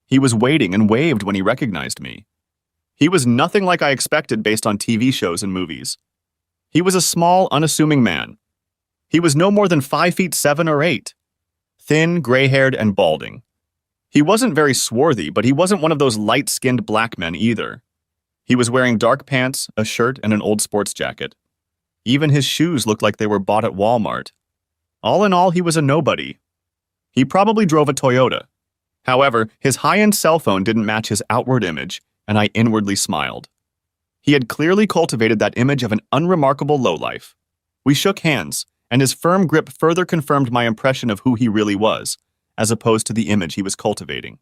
He was waiting and waved when he recognized me. He was nothing like I expected based on TV shows and movies. He was a small, unassuming man. He was no more than 5'7" or 8, thin, gray-haired, and balding. He wasn't very swarthy, but he wasn't one of those light-skinned black men either. He was wearing dark pants, a shirt, and an old sports jacket. Even his shoes looked like they were bought at Walmart. All in all, he was a nobody. He probably drove a Toyota. However, his high-end cell phone didn't match his outward image, and I inwardly smiled. He had clearly cultivated that image of an unremarkable lowlife. We shook hands, and his firm grip further confirmed my impression of who he really was, as opposed to the image he was cultivating.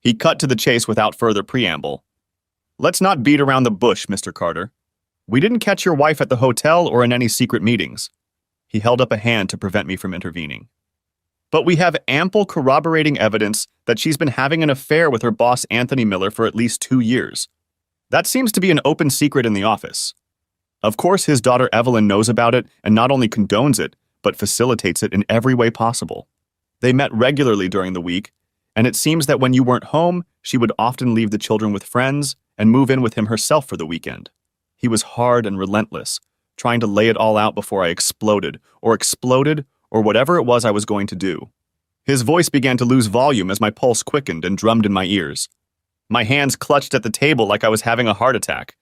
He cut to the chase without further preamble. "Let's not beat around the bush, Mr. Carter. We didn't catch your wife at the hotel or in any secret meetings." He held up a hand to prevent me from intervening. "But we have ample corroborating evidence that she's been having an affair with her boss Anthony Miller for at least 2 years. That seems to be an open secret in the office. Of course, his daughter Evelyn knows about it and not only condones it, but facilitates it in every way possible. They met regularly during the week, and it seems that when you weren't home, she would often leave the children with friends and move in with him herself for the weekend. He was hard and relentless, trying to lay it all out before I exploded, or whatever it was I was going to do. His voice began to lose volume as my pulse quickened and drummed in my ears. My hands clutched at the table like I was having a heart attack.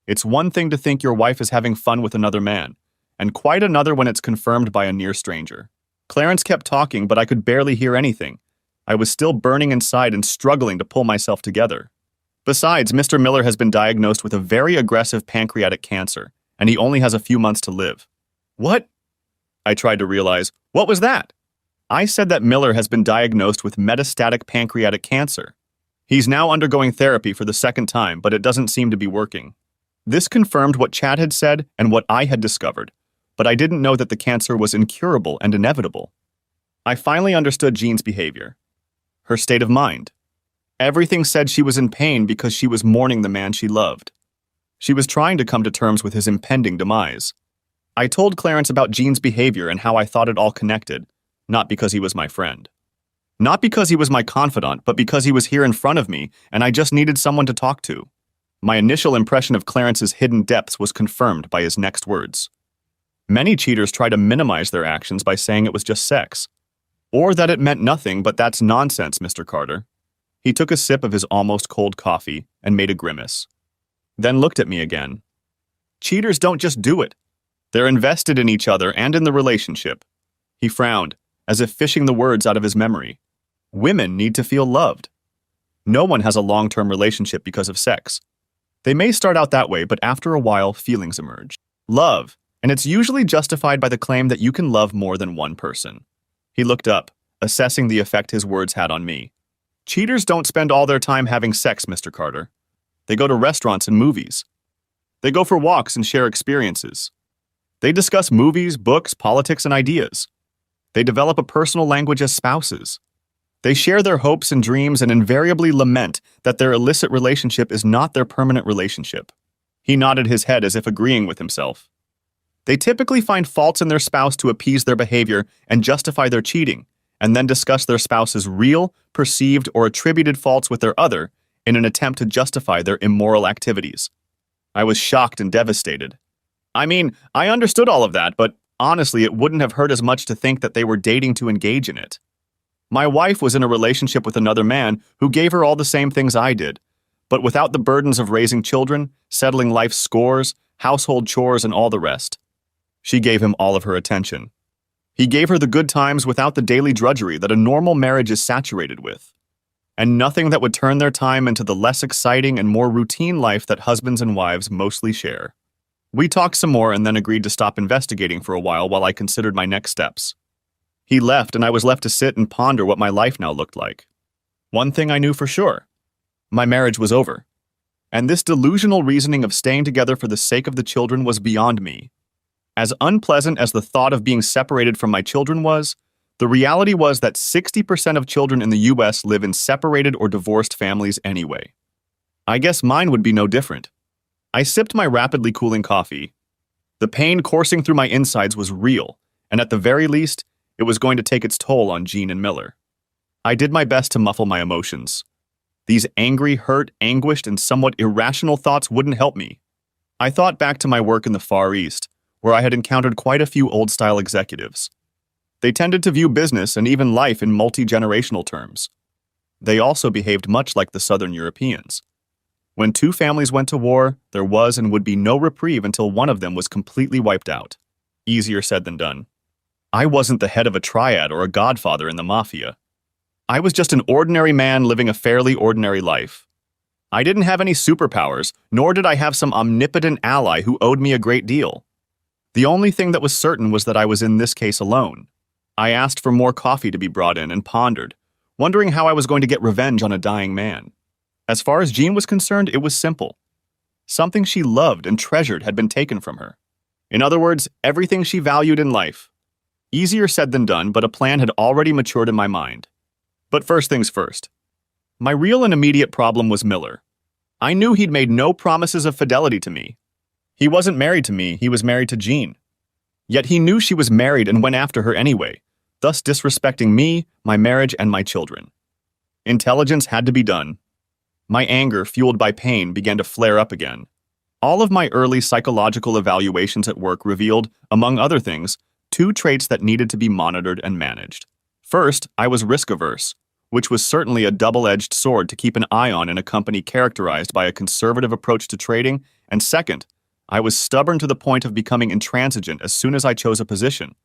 It's one thing to think your wife is having fun with another man, and quite another when it's confirmed by a near stranger. Clarence kept talking, but I could barely hear anything. I was still burning inside and struggling to pull myself together. Besides, Mr. Miller has been diagnosed with a very aggressive pancreatic cancer, and he only has a few months to live. What? I tried to realize. What was that? I said that Miller has been diagnosed with metastatic pancreatic cancer. He's now undergoing therapy for the second time, but it doesn't seem to be working. This confirmed what Chad had said and what I had discovered, but I didn't know that the cancer was incurable and inevitable. I finally understood Jean's behavior. Her state of mind. Everything said she was in pain because she was mourning the man she loved. She was trying to come to terms with his impending demise. I told Clarence about Jean's behavior and how I thought it all connected, not because he was my friend. Not because he was my confidant, but because he was here in front of me and I just needed someone to talk to. My initial impression of Clarence's hidden depths was confirmed by his next words. Many cheaters try to minimize their actions by saying it was just sex. Or that it meant nothing, but that's nonsense, Mr. Carter. He took a sip of his almost cold coffee and made a grimace. Then looked at me again. Cheaters don't just do it. They're invested in each other and in the relationship. He frowned, as if fishing the words out of his memory. Women need to feel loved. No one has a long-term relationship because of sex. They may start out that way, but after a while, feelings emerge. Love, and it's usually justified by the claim that you can love more than one person. He looked up, assessing the effect his words had on me. Cheaters don't spend all their time having sex, Mr. Carter. They go to restaurants and movies. They go for walks and share experiences. They discuss movies, books, politics, and ideas. They develop a personal language as spouses. They share their hopes and dreams and invariably lament that their illicit relationship is not their permanent relationship. He nodded his head as if agreeing with himself. They typically find faults in their spouse to appease their behavior and justify their cheating, and then discuss their spouse's real, perceived, or attributed faults with their other in an attempt to justify their immoral activities. I was shocked and devastated. I mean, I understood all of that, but honestly, it wouldn't have hurt as much to think that they were dating to engage in it. My wife was in a relationship with another man who gave her all the same things I did, but without the burdens of raising children, settling life's scores, household chores, and all the rest. She gave him all of her attention. He gave her the good times without the daily drudgery that a normal marriage is saturated with, and nothing that would turn their time into the less exciting and more routine life that husbands and wives mostly share. We talked some more and then agreed to stop investigating for a while I considered my next steps. He left, and I was left to sit and ponder what my life now looked like. One thing I knew for sure. My marriage was over. And this delusional reasoning of staying together for the sake of the children was beyond me. As unpleasant as the thought of being separated from my children was, the reality was that 60% of children in the US live in separated or divorced families anyway. I guess mine would be no different. I sipped my rapidly cooling coffee. The pain coursing through my insides was real, and at the very least, it was going to take its toll on Jean and Miller. I did my best to muffle my emotions. These angry, hurt, anguished, and somewhat irrational thoughts wouldn't help me. I thought back to my work in the Far East, where I had encountered quite a few old-style executives. They tended to view business and even life in multi-generational terms. They also behaved much like the Southern Europeans. When two families went to war, there was and would be no reprieve until one of them was completely wiped out. Easier said than done. I wasn't the head of a triad or a godfather in the mafia. I was just an ordinary man living a fairly ordinary life. I didn't have any superpowers, nor did I have some omnipotent ally who owed me a great deal. The only thing that was certain was that I was in this case alone. I asked for more coffee to be brought in and pondered, wondering how I was going to get revenge on a dying man. As far as Jean was concerned, it was simple. Something she loved and treasured had been taken from her. In other words, everything she valued in life. Easier said than done, but a plan had already matured in my mind. But first things first. My real and immediate problem was Miller. I knew he'd made no promises of fidelity to me. He wasn't married to me, he was married to Jean. Yet he knew she was married and went after her anyway, thus disrespecting me, my marriage, and my children. Intelligence had to be done. My anger, fueled by pain, began to flare up again. All of my early psychological evaluations at work revealed, among other things, two traits that needed to be monitored and managed. First, I was risk-averse, which was certainly a double-edged sword to keep an eye on in a company characterized by a conservative approach to trading, and second, I was stubborn to the point of becoming intransigent as soon as I chose a position,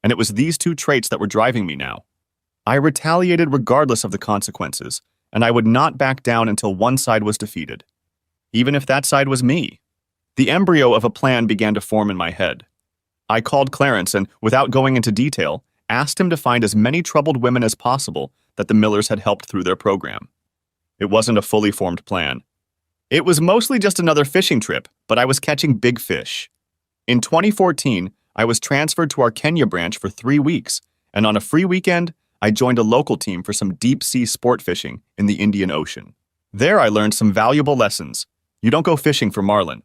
and it was these two traits that were driving me now. I retaliated regardless of the consequences, and I would not back down until one side was defeated, even if that side was me. The embryo of a plan began to form in my head. I called Clarence and, without going into detail, asked him to find as many troubled women as possible that the Millers had helped through their program. It wasn't a fully formed plan. It was mostly just another fishing trip, but I was catching big fish. In 2014, I was transferred to our Kenya branch for 3 weeks, and on a free weekend, I joined a local team for some deep-sea sport fishing in the Indian Ocean. There I learned some valuable lessons. You don't go fishing for marlin.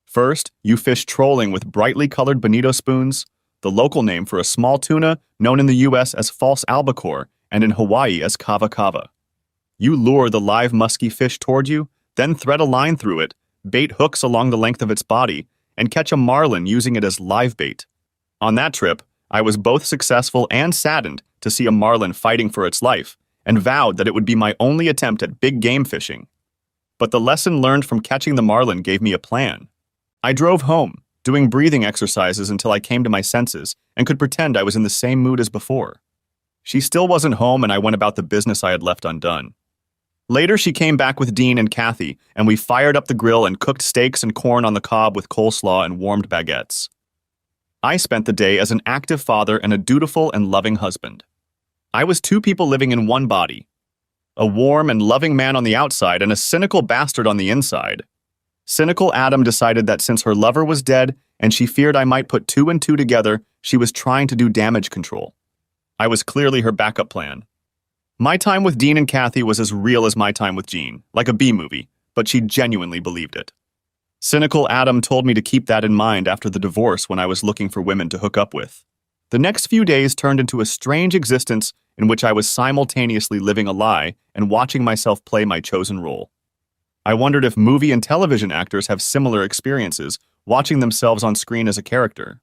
First, you fish trolling with brightly colored bonito spoons, the local name for a small tuna known in the US as false albacore and in Hawaii as kava kava. You lure the live musky fish toward you, then thread a line through it, bait hooks along the length of its body, and catch a marlin using it as live bait. On that trip, I was both successful and saddened to see a marlin fighting for its life, and vowed that it would be my only attempt at big game fishing. But the lesson learned from catching the marlin gave me a plan. I drove home, doing breathing exercises until I came to my senses and could pretend I was in the same mood as before. She still wasn't home, and I went about the business I had left undone. Later, she came back with Dean and Kathy, and we fired up the grill and cooked steaks and corn on the cob with coleslaw and warmed baguettes. I spent the day as an active father and a dutiful and loving husband. I was two people living in one body. A warm and loving man on the outside and a cynical bastard on the inside. Cynical Adam decided that since her lover was dead and she feared I might put 2 and 2 together, she was trying to do damage control. I was clearly her backup plan. My time with Dean and Kathy was as real as my time with Jean, like a B-movie, but she genuinely believed it. Cynical Adam told me to keep that in mind after the divorce when I was looking for women to hook up with. The next few days turned into a strange existence in which I was simultaneously living a lie and watching myself play my chosen role. I wondered if movie and television actors have similar experiences, watching themselves on screen as a character.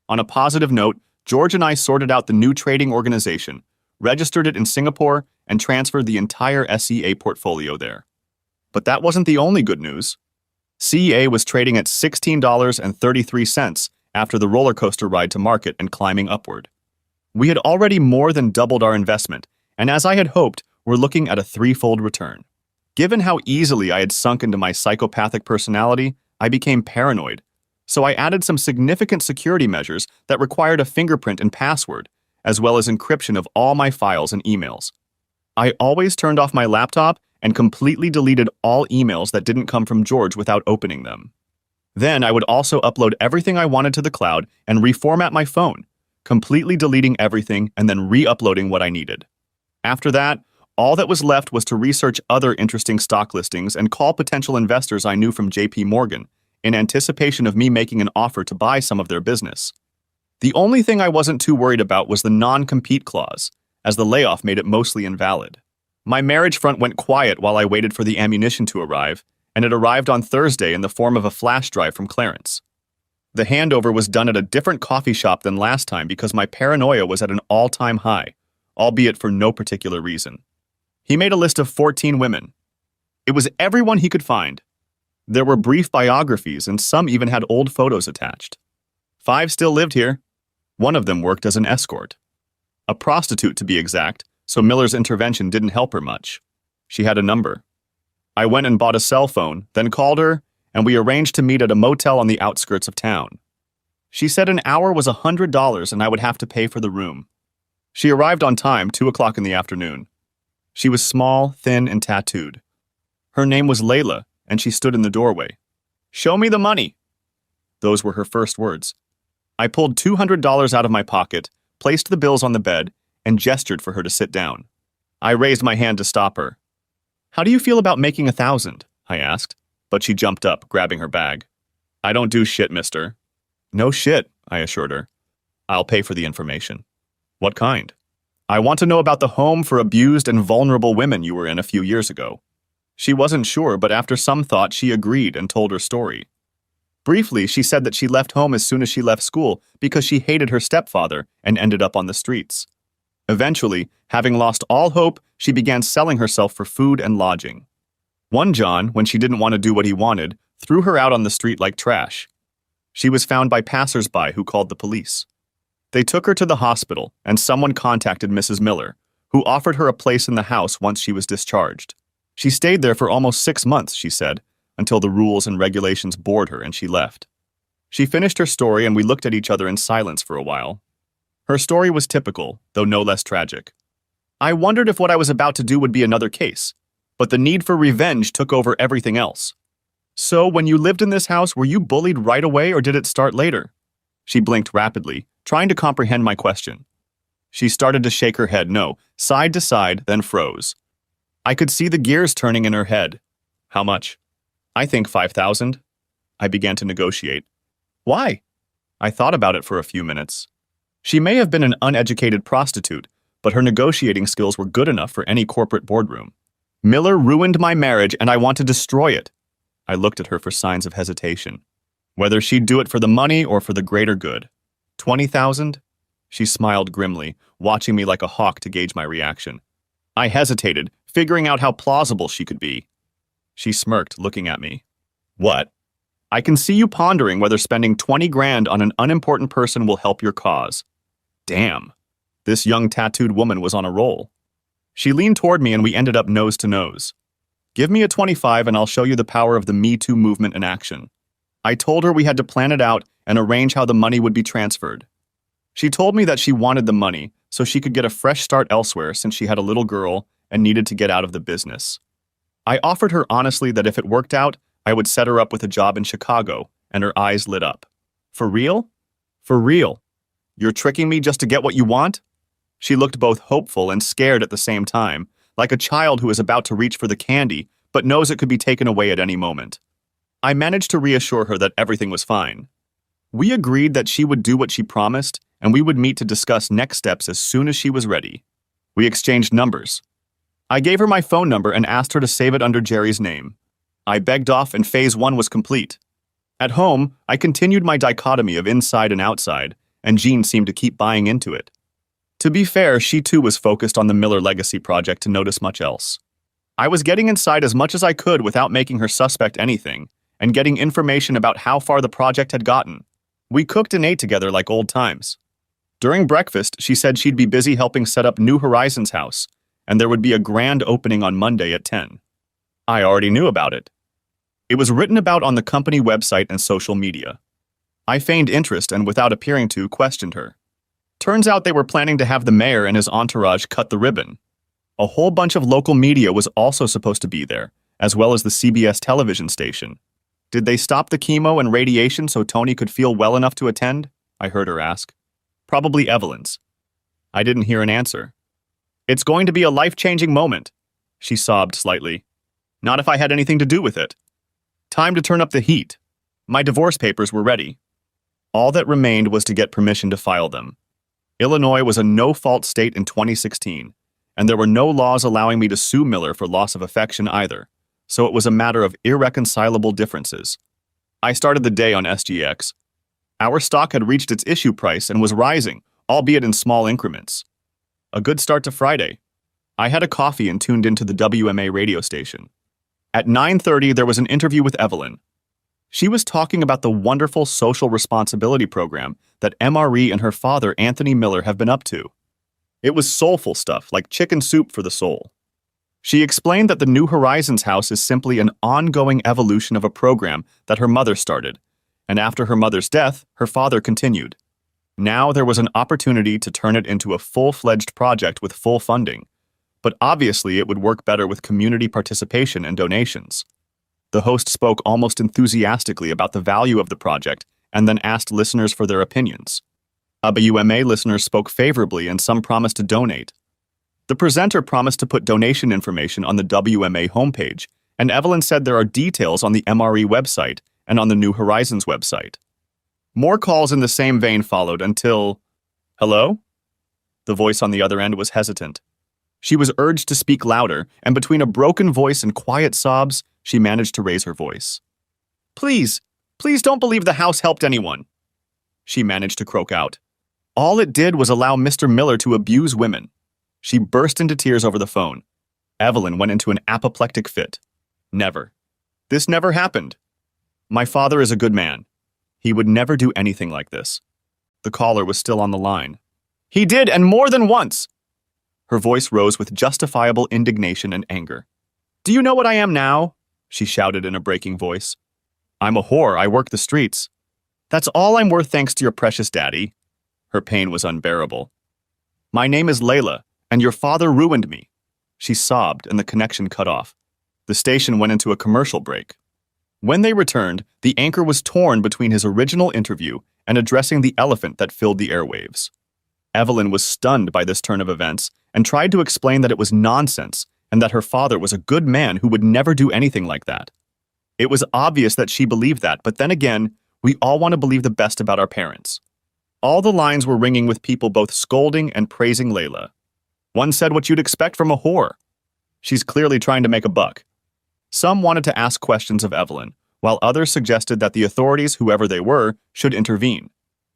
On a positive note, George and I sorted out the new trading organization, registered it in Singapore, and transferred the entire SEA portfolio there. But that wasn't the only good news. CEA was trading at $16.33 after the roller coaster ride to market and climbing upward. We had already more than doubled our investment, and as I had hoped, were looking at a 3-fold return. Given how easily I had sunk into my psychopathic personality, I became paranoid, So I added some significant security measures that required a fingerprint and password, as well as encryption of all my files and emails. I always turned off my laptop and completely deleted all emails that didn't come from George without opening them. Then I would also upload everything I wanted to the cloud and reformat my phone, completely deleting everything and then re-uploading what I needed. After that, all that was left was to research other interesting stock listings and call potential investors I knew from JP Morgan in anticipation of me making an offer to buy some of their business. The only thing I wasn't too worried about was the non-compete clause, as the layoff made it mostly invalid. My marriage front went quiet while I waited for the ammunition to arrive, and it arrived on Thursday in the form of a flash drive from Clarence. The handover was done at a different coffee shop than last time because my paranoia was at an all-time high, albeit for no particular reason. He made a list of 14 women. It was everyone he could find. There were brief biographies, and some even had old photos attached. 5 still lived here. One of them worked as an escort. A prostitute, to be exact, so Miller's intervention didn't help her much. She had a number. I went and bought a cell phone, then called her, and we arranged to meet at a motel on the outskirts of town. She said an hour was $100 and I would have to pay for the room. She arrived on time, 2 o'clock in the afternoon. She was small, thin, and tattooed. Her name was Layla, and she stood in the doorway. "Show me the money." Those were her first words. I pulled $200 out of my pocket, placed the bills on the bed, and gestured for her to sit down. I raised my hand to stop her. "How do you feel about making 1,000?" I asked, but she jumped up, grabbing her bag. "I don't do shit, mister." "No shit," I assured her. "I'll pay for the information." "What kind?" "I want to know about the home for abused and vulnerable women you were in a few years ago." She wasn't sure, but after some thought, she agreed and told her story. Briefly, she said that she left home as soon as she left school because she hated her stepfather and ended up on the streets. Eventually, having lost all hope, she began selling herself for food and lodging. One John, when she didn't want to do what he wanted, threw her out on the street like trash. She was found by passers-by who called the police. They took her to the hospital, and someone contacted Mrs. Miller, who offered her a place in the house once she was discharged. She stayed there for almost 6 months, she said, until the rules and regulations bored her and she left. She finished her story and we looked at each other in silence for a while. Her story was typical, though no less tragic. I wondered if what I was about to do would be another case, but the need for revenge took over everything else. "So, when you lived in this house, were you bullied right away or did it start later?" She blinked rapidly, trying to comprehend my question. She started to shake her head no, side to side, then froze. I could see the gears turning in her head. "How much?" "I think 5,000. I began to negotiate. "Why?" I thought about it for a few minutes. She may have been an uneducated prostitute, but her negotiating skills were good enough for any corporate boardroom. "Miller ruined my marriage and I want to destroy it." I looked at her for signs of hesitation. Whether she'd do it for the money or for the greater good. 20,000? She smiled grimly, watching me like a hawk to gauge my reaction. I hesitated, figuring out how plausible she could be. She smirked, looking at me. "What?" "I can see you pondering whether spending 20 grand on an unimportant person will help your cause." Damn. This young tattooed woman was on a roll. She leaned toward me and we ended up nose to nose. "Give me a 25 and I'll show you the power of the Me Too movement in action." I told her we had to plan it out and arrange how the money would be transferred. She told me that she wanted the money so she could get a fresh start elsewhere since she had a little girl and needed to get out of the business. I offered her honestly that if it worked out, I would set her up with a job in Chicago, and her eyes lit up. "For real?" "For real. You're tricking me just to get what you want?" She looked both hopeful and scared at the same time, like a child who is about to reach for the candy but knows it could be taken away at any moment. I managed to reassure her that everything was fine. We agreed that she would do what she promised, and we would meet to discuss next steps as soon as she was ready. We exchanged numbers. I gave her my phone number and asked her to save it under Jerry's name. I begged off and phase 1 was complete. At home, I continued my dichotomy of inside and outside, and Jean seemed to keep buying into it. To be fair, she too was focused on the Miller Legacy project to notice much else. I was getting inside as much as I could without making her suspect anything, and getting information about how far the project had gotten. We cooked and ate together like old times. During breakfast, she said she'd be busy helping set up New Horizons House, and there would be a grand opening on Monday at 10. I already knew about it. It was written about on the company website and social media. I feigned interest and, without appearing to, questioned her. Turns out they were planning to have the mayor and his entourage cut the ribbon. A whole bunch of local media was also supposed to be there, as well as the CBS television station. Did they stop the chemo and radiation so Tony could feel well enough to attend? I heard her ask. Probably Evelyn's. I didn't hear an answer. It's going to be a life-changing moment, she sobbed slightly. Not if I had anything to do with it. Time to turn up the heat. My divorce papers were ready. All that remained was to get permission to file them. Illinois was a no-fault state in 2016, and there were no laws allowing me to sue Miller for loss of affection either, so it was a matter of irreconcilable differences. I started the day on SGX. Our stock had reached its issue price and was rising, albeit in small increments. A good start to Friday. I had a coffee and tuned into the WMA radio station. At 9:30, there was an interview with Evelyn. She was talking about the wonderful social responsibility program that MRE and her father, Anthony Miller, have been up to. It was soulful stuff, like chicken soup for the soul. She explained that the New Horizons house is simply an ongoing evolution of a program that her mother started, and after her mother's death, her father continued. Now there was an opportunity to turn it into a full-fledged project with full funding, but obviously it would work better with community participation and donations. The host spoke almost enthusiastically about the value of the project and then asked listeners for their opinions. WMA listeners spoke favorably and some promised to donate. The presenter promised to put donation information on the WMA homepage, and Evelyn said there are details on the MRE website and on the New Horizons website. More calls in the same vein followed until... Hello? The voice on the other end was hesitant. She was urged to speak louder, and between a broken voice and quiet sobs, she managed to raise her voice. Please don't believe the house helped anyone, she managed to croak out. All it did was allow Mr. Miller to abuse women. She burst into tears over the phone. Evelyn went into an apoplectic fit. Never. This never happened. My father is a good man. He would never do anything like this. The caller was still on the line. He did, and more than once! Her voice rose with justifiable indignation and anger. Do you know what I am now? She shouted in a breaking voice. I'm a whore. I work the streets. That's all I'm worth thanks to your precious daddy. Her pain was unbearable. My name is Layla, and your father ruined me. She sobbed, and the connection cut off. The station went into a commercial break. When they returned, the anchor was torn between his original interview and addressing the elephant that filled the airwaves. Evelyn was stunned by this turn of events and tried to explain that it was nonsense and that her father was a good man who would never do anything like that. It was obvious that she believed that, but then again, we all want to believe the best about our parents. All the lines were ringing with people both scolding and praising Layla. One said what you'd expect from a whore. She's clearly trying to make a buck. Some wanted to ask questions of Evelyn, while others suggested that the authorities, whoever they were, should intervene.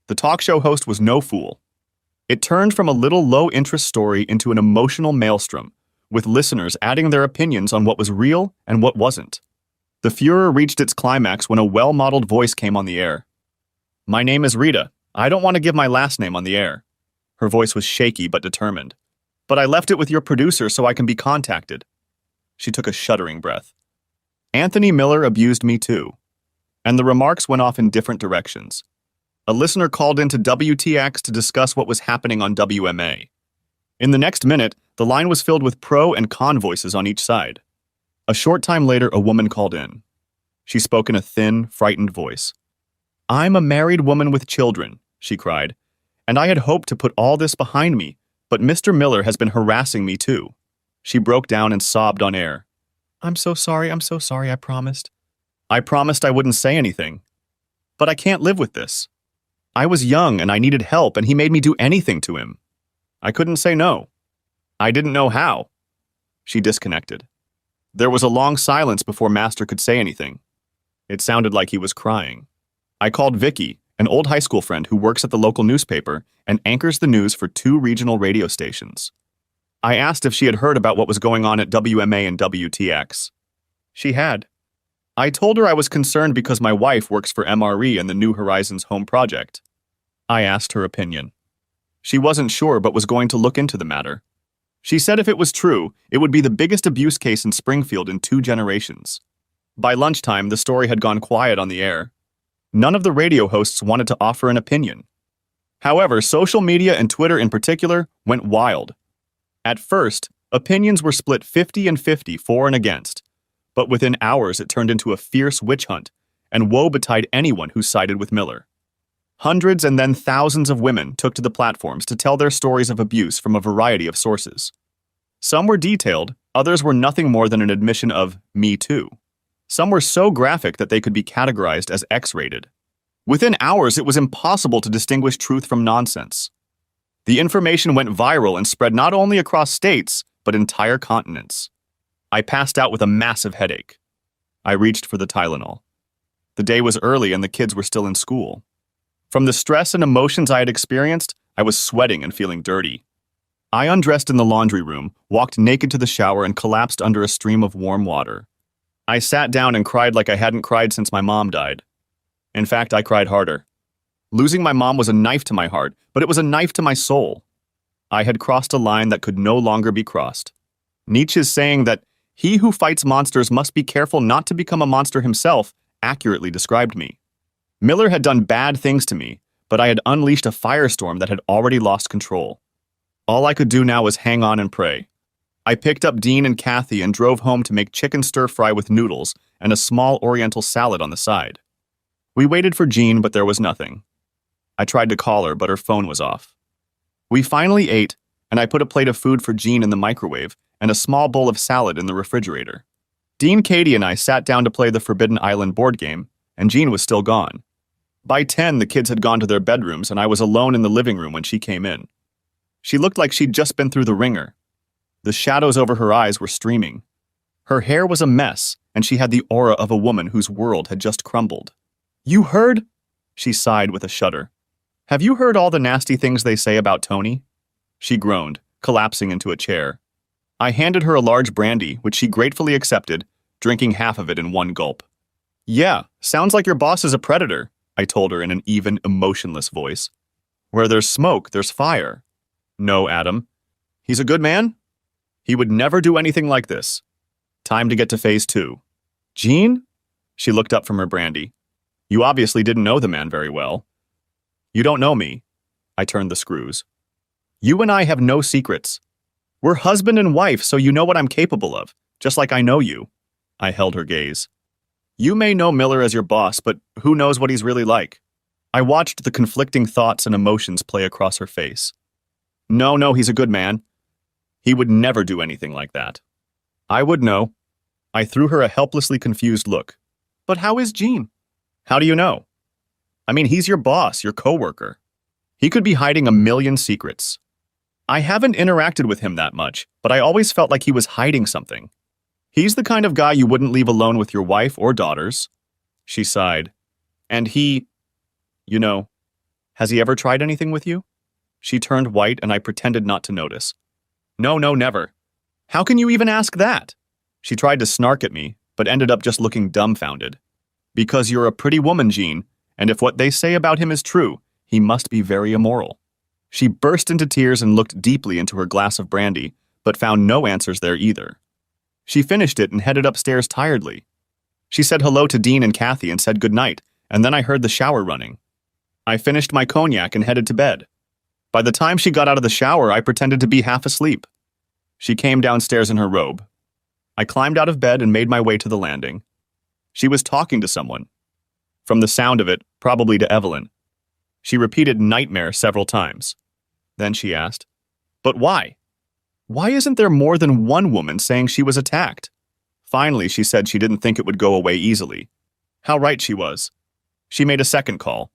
The talk show host was no fool. It turned from a little low-interest story into an emotional maelstrom, with listeners adding their opinions on what was real and what wasn't. The furor reached its climax when a well-modeled voice came on the air. My name is Rita. I don't want to give my last name on the air. Her voice was shaky but determined. But I left it with your producer so I can be contacted. She took a shuddering breath. Anthony Miller abused me too. And the remarks went off in different directions. A listener called into WTX to discuss what was happening on WMA. In the next minute, the line was filled with pro and con voices on each side. A short time later, a woman called in. She spoke in a thin, frightened voice. I'm a married woman with children, she cried, and I had hoped to put all this behind me, but Mr. Miller has been harassing me too. She broke down and sobbed on air. I'm so sorry, I promised. I promised I wouldn't say anything. But I can't live with this. I was young and I needed help, and he made me do anything to him. I couldn't say no. I didn't know how. She disconnected. There was a long silence before Master could say anything. It sounded like he was crying. I called Vicky, an old high school friend who works at the local newspaper and anchors the news for 2 regional radio stations. I asked if she had heard about what was going on at WMA and WTX. She had. I told her I was concerned because my wife works for MRE and the New Horizons home project. I asked her opinion. She wasn't sure but was going to look into the matter. She said if it was true, it would be the biggest abuse case in Springfield in 2 generations. By lunchtime, the story had gone quiet on the air. None of the radio hosts wanted to offer an opinion. However, social media and Twitter in particular went wild. At first, opinions were split 50 and 50 for and against, but within hours it turned into a fierce witch hunt, and woe betide anyone who sided with Miller. Hundreds and then thousands of women took to the platforms to tell their stories of abuse from a variety of sources. Some were detailed, others were nothing more than an admission of "me too." Some were so graphic that they could be categorized as X-rated. Within hours, it was impossible to distinguish truth from nonsense. The information went viral and spread not only across states, but entire continents. I passed out with a massive headache. I reached for the Tylenol. The day was early and the kids were still in school. From the stress and emotions I had experienced, I was sweating and feeling dirty. I undressed in the laundry room, walked naked to the shower, and collapsed under a stream of warm water. I sat down and cried like I hadn't cried since my mom died. In fact, I cried harder. Losing my mom was a knife to my heart, but it was a knife to my soul. I had crossed a line that could no longer be crossed. Nietzsche's saying that he who fights monsters must be careful not to become a monster himself accurately described me. Miller had done bad things to me, but I had unleashed a firestorm that had already lost control. All I could do now was hang on and pray. I picked up Dean and Kathy and drove home to make chicken stir-fry with noodles and a small oriental salad on the side. We waited for Jean, but there was nothing. I tried to call her, but her phone was off. We finally ate, and I put a plate of food for Jean in the microwave and a small bowl of salad in the refrigerator. Dean, Katie, and I sat down to play the Forbidden Island board game, and Jean was still gone. By 10, the kids had gone to their bedrooms, and I was alone in the living room when she came in. She looked like she'd just been through the ringer. The shadows over her eyes were streaming. Her hair was a mess, and she had the aura of a woman whose world had just crumbled. "You heard?" She sighed with a shudder. "Have you heard all the nasty things they say about Tony?" She groaned, collapsing into a chair. I handed her a large brandy, which she gratefully accepted, drinking half of it in one gulp. "Yeah, sounds like your boss is a predator," I told her in an even, emotionless voice. "Where there's smoke, there's fire." "No, Adam. He's a good man? He would never do anything like this. Time to get to phase 2. "Jean?" She looked up from her brandy. "You obviously didn't know the man very well." "You don't know me." I turned the screws. "You and I have no secrets. We're husband and wife, so you know what I'm capable of, just like I know you." I held her gaze. "You may know Miller as your boss, but who knows what he's really like?" I watched the conflicting thoughts and emotions play across her face. No, he's a good man. He would never do anything like that." "I would know." I threw her a helplessly confused look. "But how is Jean?" "How do you know?" "I mean, he's your boss, your coworker. He could be hiding a million secrets." "I haven't interacted with him that much, but I always felt like he was hiding something. He's the kind of guy you wouldn't leave alone with your wife or daughters." She sighed. "And he, has he ever tried anything with you?" She turned white and I pretended not to notice. No, never." "How can you even ask that?" She tried to snark at me, but ended up just looking dumbfounded. "Because you're a pretty woman, Jean, and if what they say about him is true, he must be very immoral." She burst into tears and looked deeply into her glass of brandy, but found no answers there either. She finished it and headed upstairs tiredly. She said hello to Dean and Kathy and said goodnight, and then I heard the shower running. I finished my cognac and headed to bed. By the time she got out of the shower, I pretended to be half asleep. She came downstairs in her robe. I climbed out of bed and made my way to the landing. She was talking to someone. From the sound of it, probably to Evelyn. She repeated nightmare several times. Then she asked, "But why? Why isn't there more than one woman saying she was attacked?" Finally, she said she didn't think it would go away easily. How right she was. She made a second call.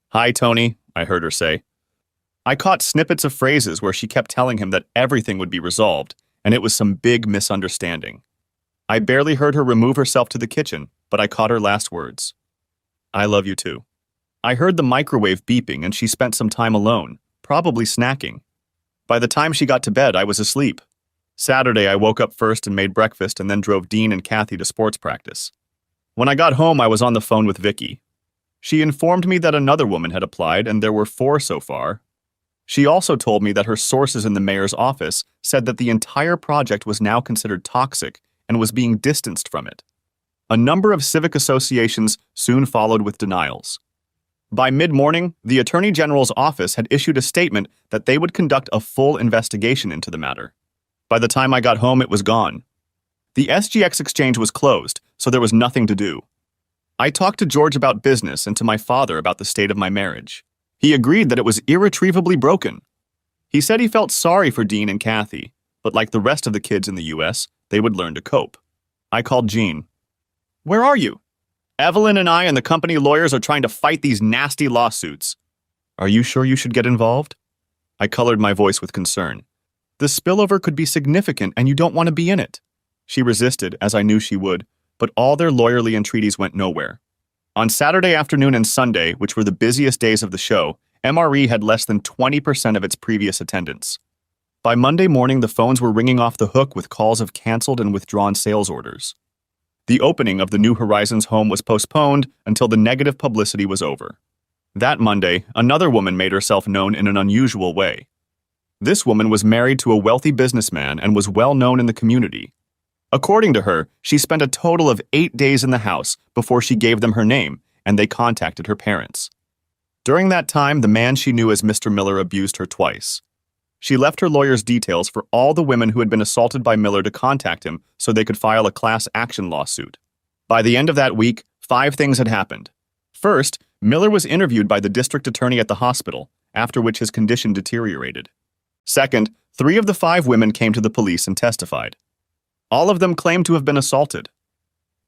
"Hi, Tony," I heard her say. I caught snippets of phrases where she kept telling him that everything would be resolved, and it was some big misunderstanding. I barely heard her remove herself to the kitchen, but I caught her last words. "I love you too." I heard the microwave beeping and she spent some time alone, probably snacking. By the time she got to bed, I was asleep. Saturday, I woke up first and made breakfast and then drove Dean and Kathy to sports practice. When I got home, I was on the phone with Vicky. She informed me that another woman had applied and there were 4 so far. She also told me that her sources in the mayor's office said that the entire project was now considered toxic and was being distanced from it. A number of civic associations soon followed with denials. By mid-morning, the Attorney General's office had issued a statement that they would conduct a full investigation into the matter. By the time I got home, it was gone. The SGX exchange was closed, so there was nothing to do. I talked to George about business and to my father about the state of my marriage. He agreed that it was irretrievably broken. He said he felt sorry for Dean and Kathy, but like the rest of the kids in the U.S., they would learn to cope. I called Jean. "Where are you?" "Evelyn and I and the company lawyers are trying to fight these nasty lawsuits." "Are you sure you should get involved?" I colored my voice with concern. "The spillover could be significant and you don't want to be in it." She resisted, as I knew she would, but all their lawyerly entreaties went nowhere. On Saturday afternoon and Sunday, which were the busiest days of the show, MRE had less than 20% of its previous attendance. By Monday morning, the phones were ringing off the hook with calls of canceled and withdrawn sales orders. The opening of the New Horizons home was postponed until the negative publicity was over. That Monday, another woman made herself known in an unusual way. This woman was married to a wealthy businessman and was well known in the community. According to her, she spent a total of 8 days in the house before she gave them her name, and they contacted her parents. During that time, the man she knew as Mr. Miller abused her twice. She left her lawyer's details for all the women who had been assaulted by Miller to contact him so they could file a class action lawsuit. By the end of that week, 5 things had happened. First, Miller was interviewed by the district attorney at the hospital, after which his condition deteriorated. Second, 3 of the 5 women came to the police and testified. All of them claimed to have been assaulted.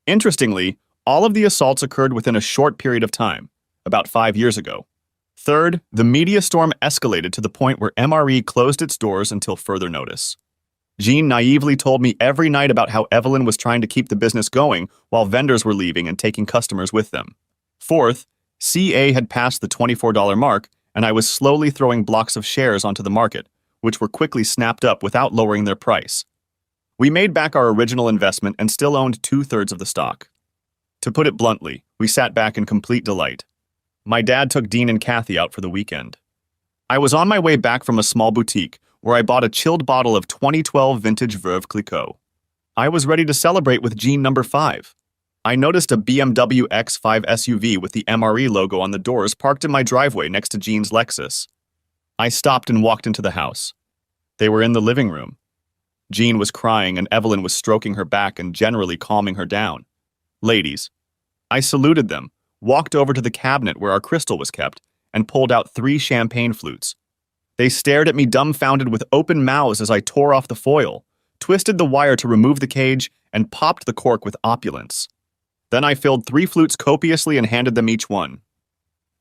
Interestingly, all of the assaults occurred within a short period of time, about 5 years ago. Third, the media storm escalated to the point where MRE closed its doors until further notice. Jean naively told me every night about how Evelyn was trying to keep the business going while vendors were leaving and taking customers with them. Fourth, CA had passed the $24 mark, and I was slowly throwing blocks of shares onto the market, which were quickly snapped up without lowering their price. We made back our original investment and still owned 2/3 of the stock. To put it bluntly, we sat back in complete delight. My dad took Dean and Kathy out for the weekend. I was on my way back from a small boutique where I bought a chilled bottle of 2012 vintage Veuve Clicquot. I was ready to celebrate with Jean number 5. I noticed a BMW X5 SUV with the MRE logo on the doors parked in my driveway next to Jean's Lexus. I stopped and walked into the house. They were in the living room. Jean was crying and Evelyn was stroking her back and generally calming her down. "Ladies." I saluted them, walked over to the cabinet where our crystal was kept, and pulled out 3 champagne flutes. They stared at me dumbfounded with open mouths as I tore off the foil, twisted the wire to remove the cage, and popped the cork with opulence. Then I filled 3 flutes copiously and handed them each one.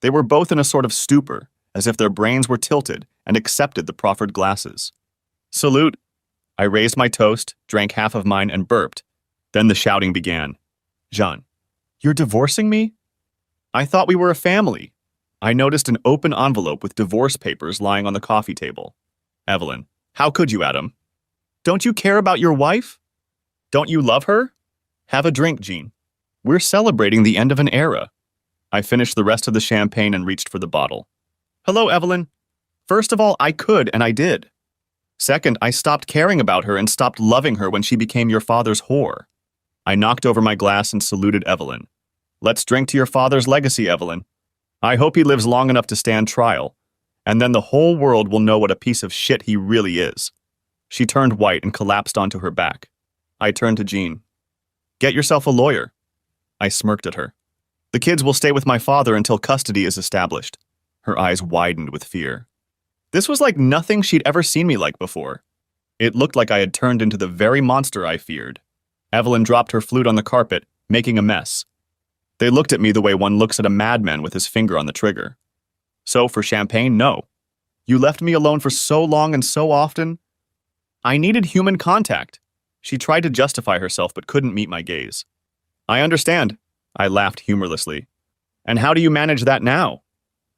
They were both in a sort of stupor, as if their brains were tilted, and accepted the proffered glasses. "Salute." I raised my toast, drank half of mine, and burped. Then the shouting began. "Jean, you're divorcing me?" "I thought we were a family." I noticed an open envelope with divorce papers lying on the coffee table. "Evelyn, how could you, Adam? Don't you care about your wife? Don't you love her? Have a drink, Jean. We're celebrating the end of an era." I finished the rest of the champagne and reached for the bottle. "Hello, Evelyn. First of all, I could, and I did. Second, I stopped caring about her and stopped loving her when she became your father's whore." I knocked over my glass and saluted Evelyn. "Let's drink to your father's legacy, Evelyn. I hope he lives long enough to stand trial, and then the whole world will know what a piece of shit he really is." She turned white and collapsed onto her back. I turned to Jean. "Get yourself a lawyer." I smirked at her. "The kids will stay with my father until custody is established." Her eyes widened with fear. This was like nothing she'd ever seen me like before. It looked like I had turned into the very monster I feared. Evelyn dropped her flute on the carpet, making a mess. They looked at me the way one looks at a madman with his finger on the trigger. "So for champagne, no. You left me alone for so long and so often." "I needed human contact." She tried to justify herself but couldn't meet my gaze. "I understand." I laughed humorlessly. "And how do you manage that now?"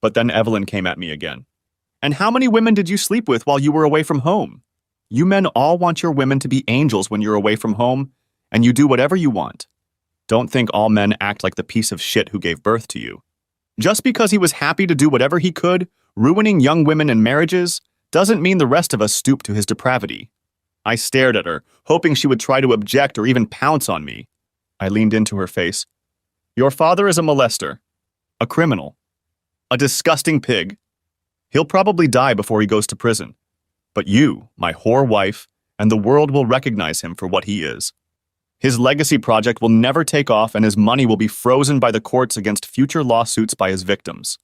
But then Evelyn came at me again. "And how many women did you sleep with while you were away from home? You men all want your women to be angels when you're away from home, and you do whatever you want. Don't think all men act like the piece of shit who gave birth to you. Just because he was happy to do whatever he could, ruining young women and marriages, doesn't mean the rest of us stoop to his depravity." I stared at her, hoping she would try to object or even pounce on me. I leaned into her face. Your father is a molester, a criminal, a disgusting pig. He'll probably die before he goes to prison. But you, my whore wife, and the world will recognize him for what he is. His legacy project will never take off and his money will be frozen by the courts against future lawsuits by his victims.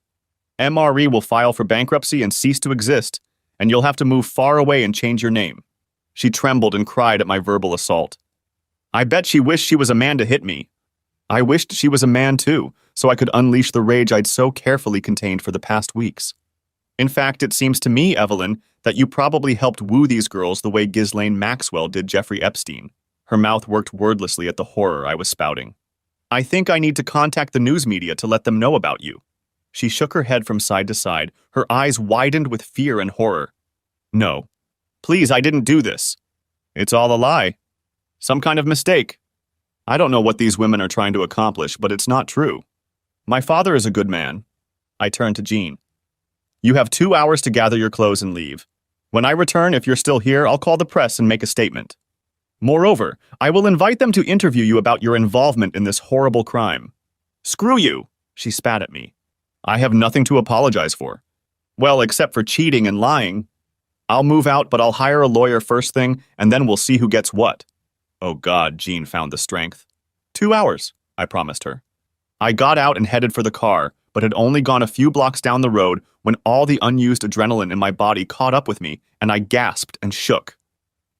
MRE will file for bankruptcy and cease to exist, and you'll have to move far away and change your name. She trembled and cried at my verbal assault. I bet she wished she was a man to hit me. I wished she was a man too, so I could unleash the rage I'd so carefully contained for the past weeks. In fact, it seems to me, Evelyn, that you probably helped woo these girls the way Ghislaine Maxwell did Jeffrey Epstein. Her mouth worked wordlessly at the horror I was spouting. I think I need to contact the news media to let them know about you. She shook her head from side to side, her eyes widened with fear and horror. No. Please, I didn't do this. It's all a lie. Some kind of mistake. I don't know what these women are trying to accomplish, but it's not true. My father is a good man. I turned to Jean. You have 2 hours to gather your clothes and leave. When I return, if you're still here, I'll call the press and make a statement. Moreover, I will invite them to interview you about your involvement in this horrible crime. Screw you, she spat at me. I have nothing to apologize for. Well, except for cheating and lying. I'll move out, but I'll hire a lawyer first thing, and then we'll see who gets what. Oh God, Jean found the strength. 2 hours, I promised her. I got out and headed for the car, but had only gone a few blocks down the road when all the unused adrenaline in my body caught up with me, and I gasped and shook.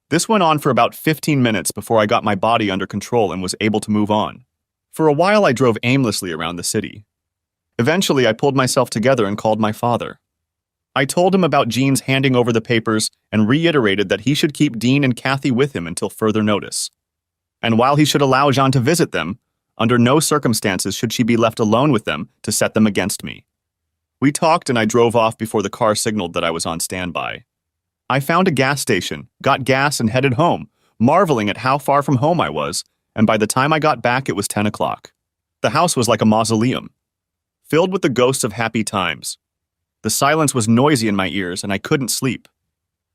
This went on for about 15 minutes before I got my body under control and was able to move on. For a while, I drove aimlessly around the city. Eventually, I pulled myself together and called my father. I told him about Jean's handing over the papers and reiterated that he should keep Dean and Kathy with him until further notice. And while he should allow Jean to visit them, under no circumstances should she be left alone with them to set them against me. We talked and I drove off before the car signaled that I was on standby. I found a gas station, got gas and headed home, marveling at how far from home I was, and by the time I got back it was 10 o'clock. The house was like a mausoleum, filled with the ghosts of happy times. The silence was noisy in my ears and I couldn't sleep.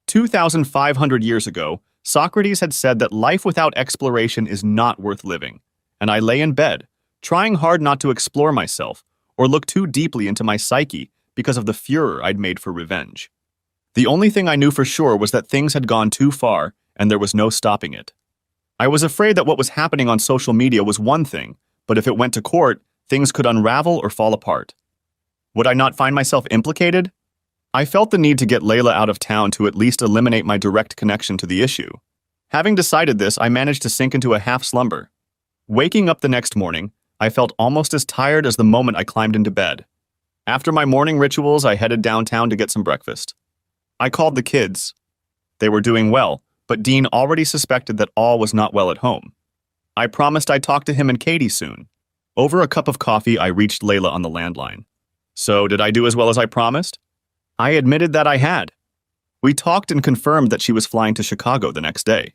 2,500 years ago, Socrates had said that life without exploration is not worth living, and I lay in bed, trying hard not to explore myself or look too deeply into my psyche because of the furor I'd made for revenge. The only thing I knew for sure was that things had gone too far and there was no stopping it. I was afraid that what was happening on social media was one thing, but if it went to court, things could unravel or fall apart. Would I not find myself implicated? I felt the need to get Layla out of town to at least eliminate my direct connection to the issue. Having decided this, I managed to sink into a half slumber. Waking up the next morning, I felt almost as tired as the moment I climbed into bed. After my morning rituals, I headed downtown to get some breakfast. I called the kids. They were doing well, but Dean already suspected that all was not well at home. I promised I'd talk to him and Katie soon. Over a cup of coffee, I reached Layla on the landline. So, did I do as well as I promised? I admitted that I had. We talked and confirmed that she was flying to Chicago the next day.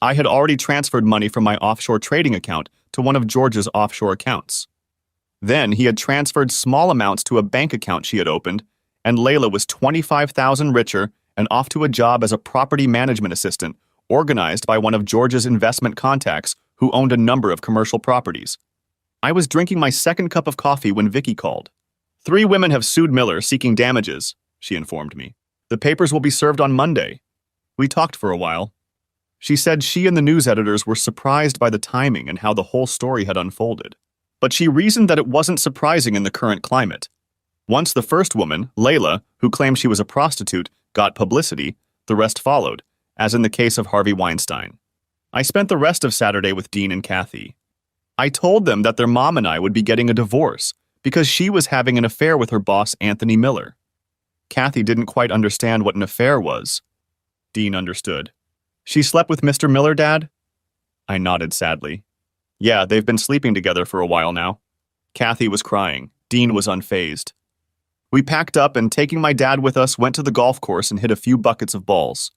I had already transferred money from my offshore trading account to one of George's offshore accounts. Then he had transferred small amounts to a bank account she had opened, and Layla was $25,000 richer and off to a job as a property management assistant organized by one of George's investment contacts who owned a number of commercial properties. I was drinking my second cup of coffee when Vicky called. 3 women have sued Miller seeking damages, she informed me. The papers will be served on Monday. We talked for a while. She said she and the news editors were surprised by the timing and how the whole story had unfolded. But she reasoned that it wasn't surprising in the current climate. Once the first woman, Layla, who claimed she was a prostitute, got publicity, the rest followed, as in the case of Harvey Weinstein. I spent the rest of Saturday with Dean and Kathy. I told them that their mom and I would be getting a divorce because she was having an affair with her boss, Anthony Miller. Kathy didn't quite understand what an affair was. Dean understood. She slept with Mr. Miller, Dad? I nodded sadly. Yeah, they've been sleeping together for a while now. Kathy was crying. Dean was unfazed. We packed up and, taking my dad with us, went to the golf course and hit a few buckets of balls.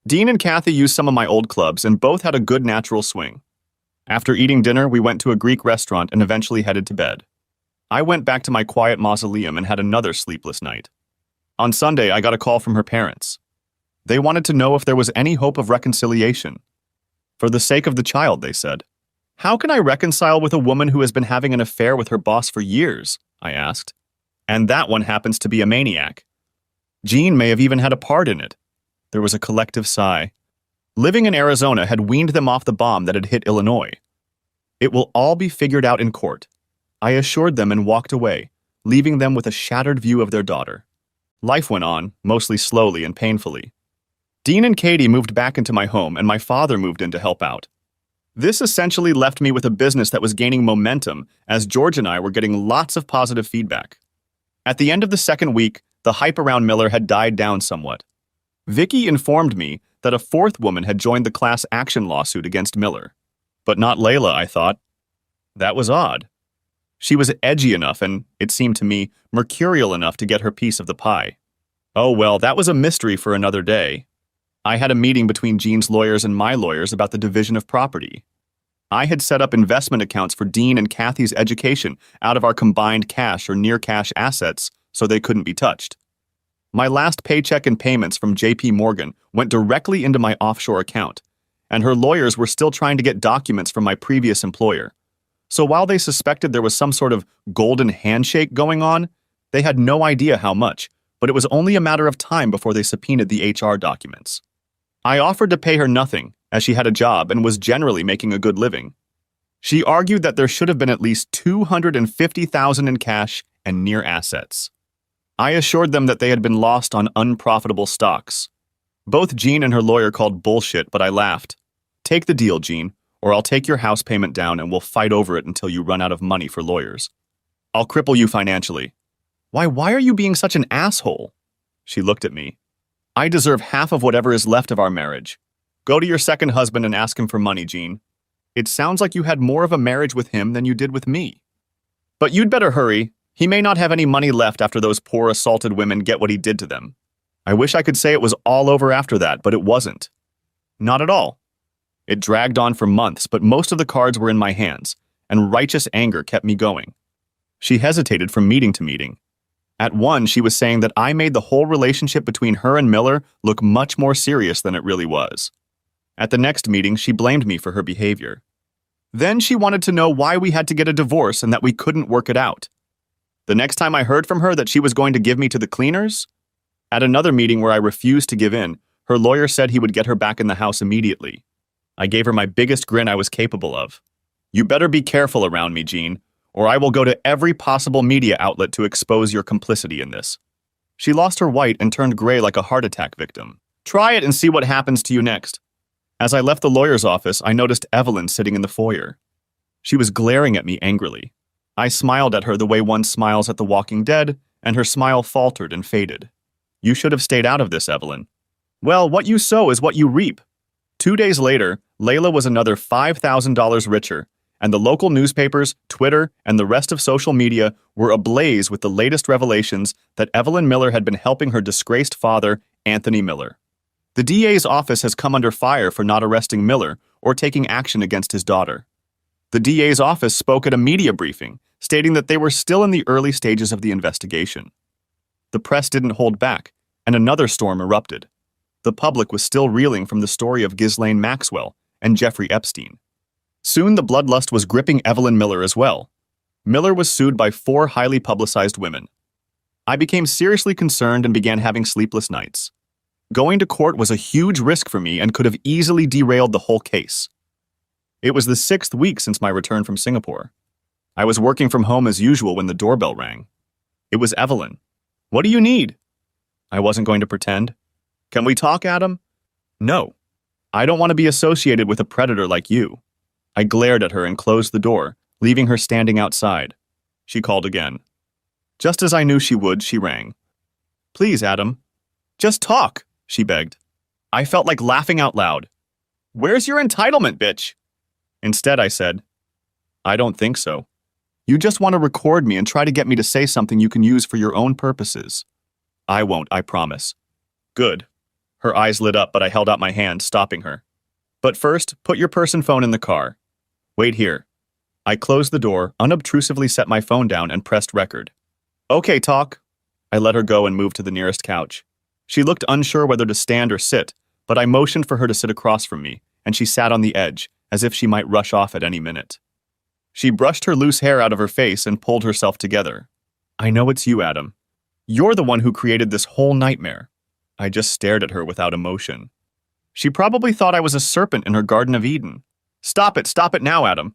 Dean and Kathy used some of my old clubs and both had a good natural swing. After eating dinner, we went to a Greek restaurant and eventually headed to bed. I went back to my quiet mausoleum and had another sleepless night. On Sunday, I got a call from her parents. They wanted to know if there was any hope of reconciliation. For the sake of the child, they said. How can I reconcile with a woman who has been having an affair with her boss for years? I asked. And that one happens to be a maniac. Jean may have even had a part in it. There was a collective sigh. Living in Arizona had weaned them off the bomb that had hit Illinois. It will all be figured out in court, I assured them and walked away, leaving them with a shattered view of their daughter. Life went on, mostly slowly and painfully. Dean and Katie moved back into my home, and my father moved in to help out. This essentially left me with a business that was gaining momentum as George and I were getting lots of positive feedback. At the end of the second week, the hype around Miller had died down somewhat. Vicky informed me that a fourth woman had joined the class action lawsuit against Miller. But not Layla, I thought. That was odd. She was edgy enough and, it seemed to me, mercurial enough to get her piece of the pie. Oh well, that was a mystery for another day. I had a meeting between Jean's lawyers and my lawyers about the division of property. I had set up investment accounts for Dean and Kathy's education out of our combined cash or near-cash assets so they couldn't be touched. My last paycheck and payments from J.P. Morgan went directly into my offshore account, and her lawyers were still trying to get documents from my previous employer. So while they suspected there was some sort of golden handshake going on, they had no idea how much, but it was only a matter of time before they subpoenaed the HR documents. I offered to pay her nothing, as she had a job and was generally making a good living. She argued that there should have been at least $250,000 in cash and near assets. I assured them that they had been lost on unprofitable stocks. Both Jean and her lawyer called bullshit, but I laughed. Take the deal, Jean, or I'll take your house payment down and we'll fight over it until you run out of money for lawyers. I'll cripple you financially. Why are you being such an asshole? She looked at me. I deserve half of whatever is left of our marriage. Go to your second husband and ask him for money, Jean. It sounds like you had more of a marriage with him than you did with me. But you'd better hurry. He may not have any money left after those poor assaulted women get what he did to them. I wish I could say it was all over after that, but it wasn't. Not at all. It dragged on for months, but most of the cards were in my hands, and righteous anger kept me going. She hesitated from meeting to meeting. At one, she was saying that I made the whole relationship between her and Miller look much more serious than it really was. At the next meeting, she blamed me for her behavior. Then she wanted to know why we had to get a divorce and that we couldn't work it out. The next time I heard from her that she was going to give me to the cleaners? At another meeting where I refused to give in, her lawyer said he would get her back in the house immediately. I gave her my biggest grin I was capable of. You better be careful around me, Jean, or I will go to every possible media outlet to expose your complicity in this. She lost her white and turned gray like a heart attack victim. Try it and see what happens to you next. As I left the lawyer's office, I noticed Evelyn sitting in the foyer. She was glaring at me angrily. I smiled at her the way one smiles at the Walking Dead, and her smile faltered and faded. You should have stayed out of this, Evelyn. Well, what you sow is what you reap. 2 days later, Layla was another $5,000 richer, and the local newspapers, Twitter, and the rest of social media were ablaze with the latest revelations that Evelyn Miller had been helping her disgraced father, Anthony Miller. The DA's office has come under fire for not arresting Miller or taking action against his daughter. The DA's office spoke at a media briefing, stating that they were still in the early stages of the investigation. The press didn't hold back, and another storm erupted. The public was still reeling from the story of Ghislaine Maxwell and Jeffrey Epstein. Soon the bloodlust was gripping Evelyn Miller as well. Miller was sued by 4 highly publicized women. I became seriously concerned and began having sleepless nights. Going to court was a huge risk for me and could have easily derailed the whole case. It was the 6th week since my return from Singapore. I was working from home as usual when the doorbell rang. It was Evelyn. What do you need? I wasn't going to pretend. Can we talk, Adam? No. I don't want to be associated with a predator like you. I glared at her and closed the door, leaving her standing outside. She called again. Just as I knew she would, she rang. Please, Adam. Just talk, she begged. I felt like laughing out loud. Where's your entitlement, bitch? Instead, I said, I don't think so. You just want to record me and try to get me to say something you can use for your own purposes. I won't, I promise. Good. Her eyes lit up, but I held out my hand, stopping her. But first, put your purse and phone in the car. Wait here. I closed the door, unobtrusively set my phone down, and pressed record. Okay, talk. I let her go and moved to the nearest couch. She looked unsure whether to stand or sit, but I motioned for her to sit across from me, and she sat on the edge, as if she might rush off at any minute. She brushed her loose hair out of her face and pulled herself together. I know it's you, Adam. You're the one who created this whole nightmare. I just stared at her without emotion. She probably thought I was a serpent in her Garden of Eden. Stop it now, Adam.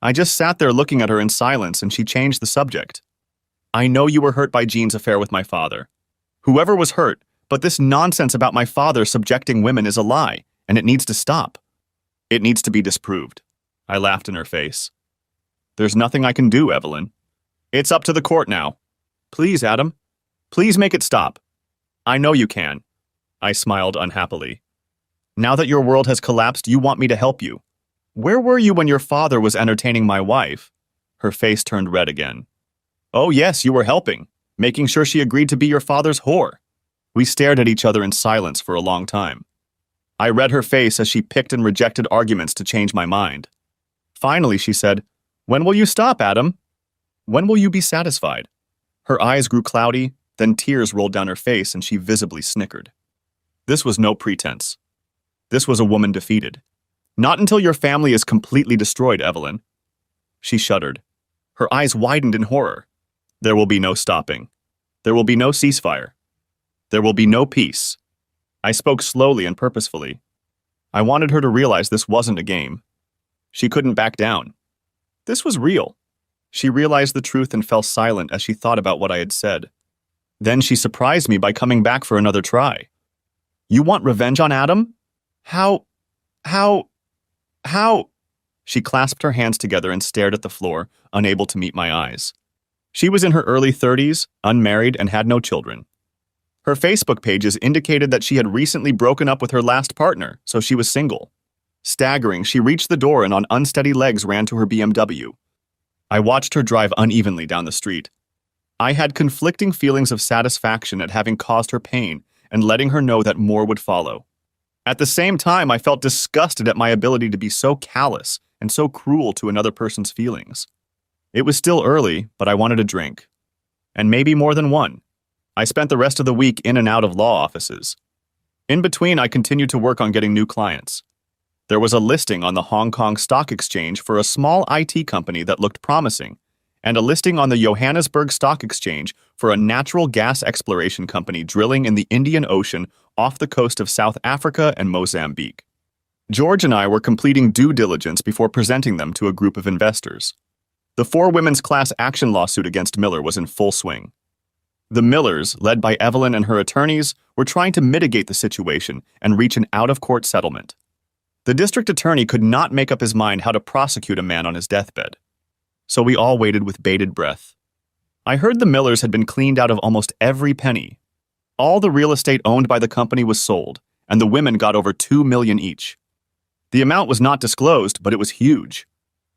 I just sat there looking at her in silence and she changed the subject. I know you were hurt by Jean's affair with my father. Whoever was hurt, but this nonsense about my father subjecting women is a lie, and it needs to stop. It needs to be disproved. I laughed in her face. There's nothing I can do, Evelyn. It's up to the court now. Please, Adam. Please make it stop. I know you can. I smiled unhappily. Now that your world has collapsed, you want me to help you. Where were you when your father was entertaining my wife? Her face turned red again. Oh yes, you were helping, making sure she agreed to be your father's whore. We stared at each other in silence for a long time. I read her face as she picked and rejected arguments to change my mind. Finally, she said, "When will you stop, Adam? When will you be satisfied?" Her eyes grew cloudy, then tears rolled down her face and she visibly snickered. This was no pretense. This was a woman defeated. Not until your family is completely destroyed, Evelyn. She shuddered. Her eyes widened in horror. There will be no stopping. There will be no ceasefire. There will be no peace. I spoke slowly and purposefully. I wanted her to realize this wasn't a game. She couldn't back down. This was real. She realized the truth and fell silent as she thought about what I had said. Then she surprised me by coming back for another try. You want revenge on Adam? How? She clasped her hands together and stared at the floor, unable to meet my eyes. She was in her early 30s, unmarried, and had no children. Her Facebook pages indicated that she had recently broken up with her last partner, so she was single. Staggering, she reached the door and on unsteady legs ran to her BMW. I watched her drive unevenly down the street. I had conflicting feelings of satisfaction at having caused her pain and letting her know that more would follow. At the same time, I felt disgusted at my ability to be so callous and so cruel to another person's feelings. It was still early, but I wanted a drink. And maybe more than one. I spent the rest of the week in and out of law offices. In between, I continued to work on getting new clients. There was a listing on the Hong Kong Stock Exchange for a small IT company that looked promising, and a listing on the Johannesburg Stock Exchange for a natural gas exploration company drilling in the Indian Ocean off the coast of South Africa and Mozambique. George and I were completing due diligence before presenting them to a group of investors. The 4 women's class action lawsuit against Miller was in full swing. The Millers, led by Evelyn and her attorneys, were trying to mitigate the situation and reach an out-of-court settlement. The district attorney could not make up his mind how to prosecute a man on his deathbed. So we all waited with bated breath. I heard the Millers had been cleaned out of almost every penny. All the real estate owned by the company was sold, and the women got over $2 million each. The amount was not disclosed, but it was huge.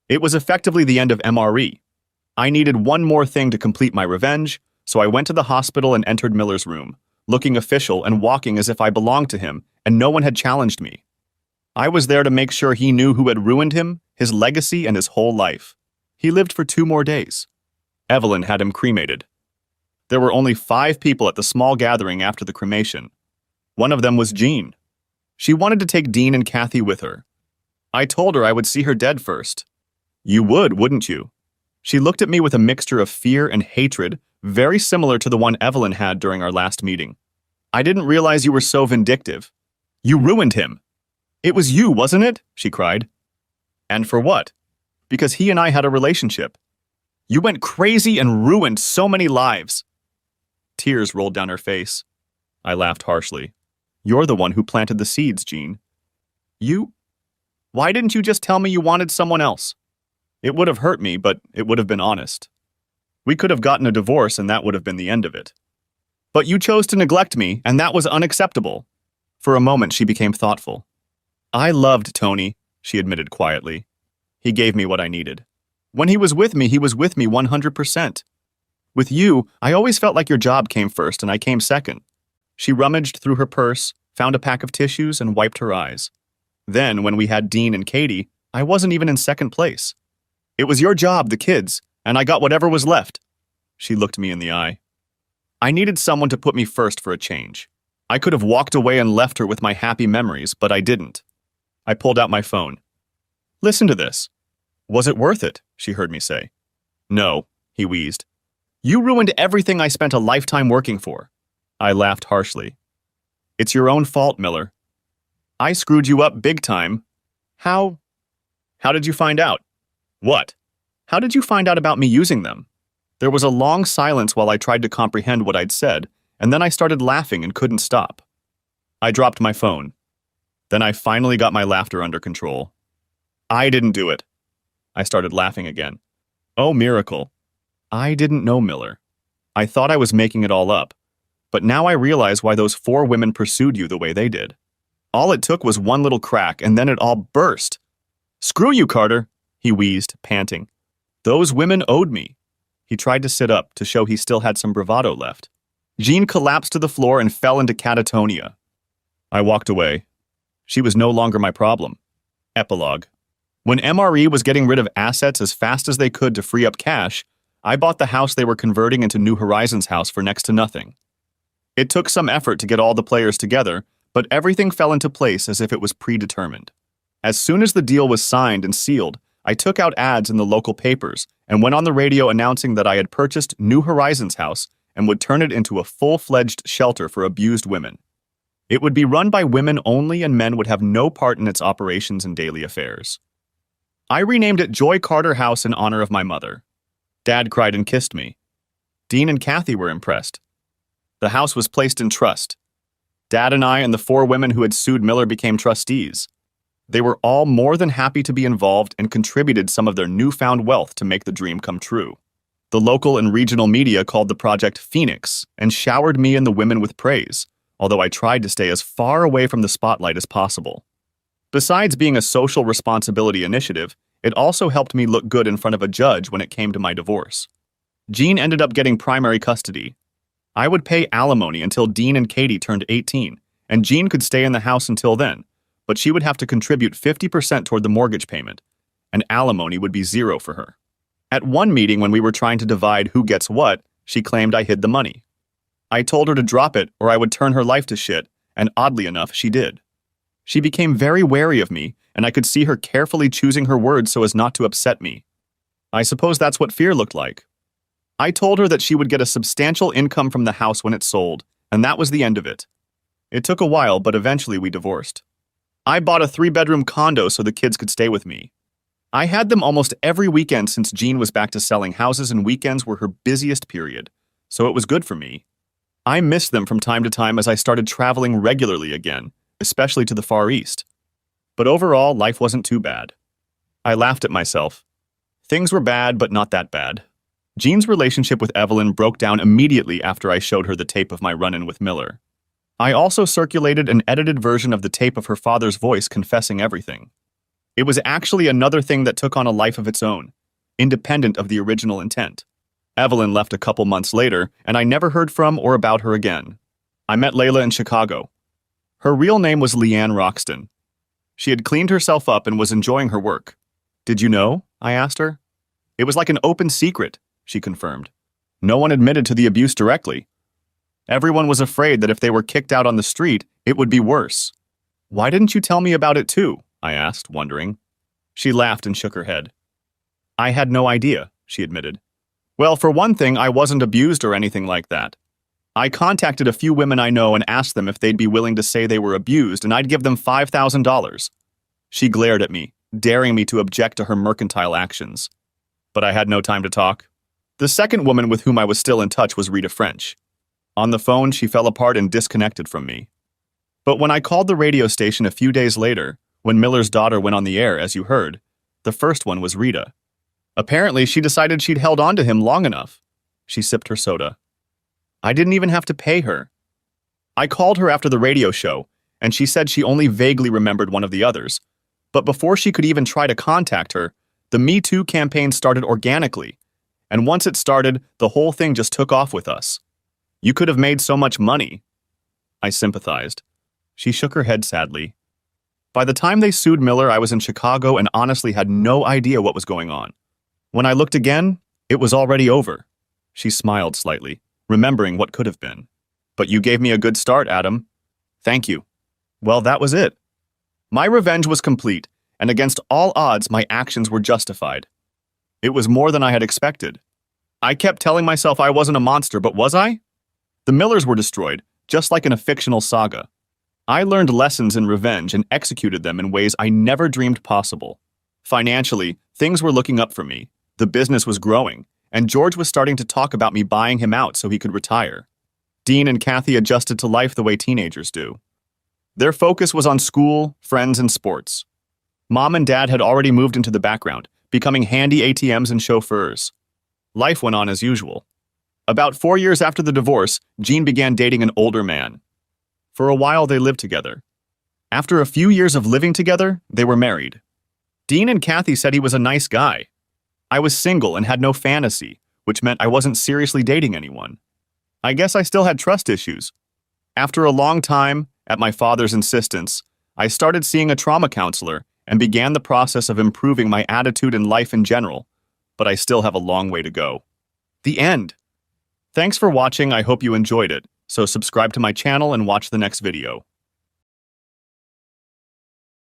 It was effectively the end of MRE. I needed one more thing to complete my revenge, so I went to the hospital and entered Miller's room, looking official and walking as if I belonged to him, and no one had challenged me. I was there to make sure he knew who had ruined him, his legacy, and his whole life. He lived for 2 more days. Evelyn had him cremated. There were only 5 people at the small gathering after the cremation. One of them was Jean. She wanted to take Dean and Kathy with her. I told her I would see her dead first. You would, wouldn't you? She looked at me with a mixture of fear and hatred, very similar to the one Evelyn had during our last meeting. I didn't realize you were so vindictive. You ruined him. It was you, wasn't it? She cried. And for what? Because he and I had a relationship. You went crazy and ruined so many lives. Tears rolled down her face. I laughed harshly. You're the one who planted the seeds, Jean. You? Why didn't you just tell me you wanted someone else? It would have hurt me, but it would have been honest. We could have gotten a divorce and that would have been the end of it. But you chose to neglect me, and that was unacceptable. For a moment, she became thoughtful. I loved Tony, she admitted quietly. He gave me what I needed. When he was with me 100%. With you, I always felt like your job came first and I came second. She rummaged through her purse, found a pack of tissues, and wiped her eyes. Then, when we had Dean and Katie, I wasn't even in second place. It was your job, the kids, and I got whatever was left. She looked me in the eye. I needed someone to put me first for a change. I could have walked away and left her with my happy memories, but I didn't. I pulled out my phone. Listen to this. Was it worth it? She heard me say. No, he wheezed. You ruined everything I spent a lifetime working for. I laughed harshly. It's your own fault, Miller. I screwed you up big time. How? How did you find out? What? How did you find out about me using them? There was a long silence while I tried to comprehend what I'd said, and then I started laughing and couldn't stop. I dropped my phone. Then I finally got my laughter under control. I didn't do it. I started laughing again. Oh, miracle. I didn't know Miller. I thought I was making it all up, but now I realize why those 4 women pursued you the way they did. All it took was one little crack, and then it all burst. Screw you, Carter, he wheezed, panting. Those women owed me. He tried to sit up to show he still had some bravado left. Jean collapsed to the floor and fell into catatonia. I walked away. She was no longer my problem. Epilogue. When MRE was getting rid of assets as fast as they could to free up cash, I bought the house they were converting into New Horizons House for next to nothing. It took some effort to get all the players together, but everything fell into place as if it was predetermined. As soon as the deal was signed and sealed, I took out ads in the local papers and went on the radio announcing that I had purchased New Horizons House and would turn it into a full-fledged shelter for abused women. It would be run by women only, and men would have no part in its operations and daily affairs. I renamed it Joy Carter House in honor of my mother. Dad cried and kissed me. Dean and Kathy were impressed. The house was placed in trust. Dad and I and the 4 women who had sued Miller became trustees. They were all more than happy to be involved and contributed some of their newfound wealth to make the dream come true. The local and regional media called the project Phoenix and showered me and the women with praise, although I tried to stay as far away from the spotlight as possible. Besides being a social responsibility initiative, it also helped me look good in front of a judge when it came to my divorce. Jean ended up getting primary custody. I would pay alimony until Dean and Katie turned 18, and Jean could stay in the house until then, but she would have to contribute 50% toward the mortgage payment, and alimony would be 0 for her. At one meeting when we were trying to divide who gets what, she claimed I hid the money. I told her to drop it or I would turn her life to shit, and oddly enough, she did. She became very wary of me, and I could see her carefully choosing her words so as not to upset me. I suppose that's what fear looked like. I told her that she would get a substantial income from the house when it sold, and that was the end of it. It took a while, but eventually we divorced. I bought a 3-bedroom condo so the kids could stay with me. I had them almost every weekend since Jean was back to selling houses, and weekends were her busiest period, so it was good for me. I missed them from time to time as I started traveling regularly again, especially to the Far East. But overall, life wasn't too bad. I laughed at myself. Things were bad, but not that bad. Jean's relationship with Evelyn broke down immediately after I showed her the tape of my run-in with Miller. I also circulated an edited version of the tape of her father's voice confessing everything. It was actually another thing that took on a life of its own, independent of the original intent. Evelyn left a couple months later, and I never heard from or about her again. I met Layla in Chicago. Her real name was Leanne Roxton. She had cleaned herself up and was enjoying her work. Did you know? I asked her. It was like an open secret, she confirmed. No one admitted to the abuse directly. Everyone was afraid that if they were kicked out on the street, it would be worse. Why didn't you tell me about it too? I asked, wondering. She laughed and shook her head. I had no idea, she admitted. Well, for one thing, I wasn't abused or anything like that. I contacted a few women I know and asked them if they'd be willing to say they were abused, and I'd give them $5,000. She glared at me, daring me to object to her mercantile actions. But I had no time to talk. The second woman with whom I was still in touch was Rita French. On the phone, she fell apart and disconnected from me. But when I called the radio station a few days later, when Miller's daughter went on the air, as you heard, the first one was Rita. Apparently, she decided she'd held on to him long enough. She sipped her soda. I didn't even have to pay her. I called her after the radio show, and she said she only vaguely remembered one of the others. But before she could even try to contact her, the Me Too campaign started organically. And once it started, the whole thing just took off with us. You could have made so much money. I sympathized. She shook her head sadly. By the time they sued Miller, I was in Chicago and honestly had no idea what was going on. When I looked again, it was already over. She smiled slightly, remembering what could have been. But you gave me a good start, Adam. Thank you. Well, that was it. My revenge was complete, and against all odds, my actions were justified. It was more than I had expected. I kept telling myself I wasn't a monster, but was I? The Millers were destroyed, just like in a fictional saga. I learned lessons in revenge and executed them in ways I never dreamed possible. Financially, things were looking up for me. The business was growing, and George was starting to talk about me buying him out so he could retire. Dean and Kathy adjusted to life the way teenagers do. Their focus was on school, friends, and sports. Mom and Dad had already moved into the background, becoming handy ATMs and chauffeurs. Life went on as usual. About 4 years after the divorce, Jean began dating an older man. For a while, they lived together. After a few years of living together, they were married. Dean and Kathy said he was a nice guy. I was single and had no fantasy, which meant I wasn't seriously dating anyone. I guess I still had trust issues. After a long time, at my father's insistence, I started seeing a trauma counselor and began the process of improving my attitude and life in general, but I still have a long way to go. The end. Thanks for watching. I hope you enjoyed it. So subscribe to my channel and watch the next video.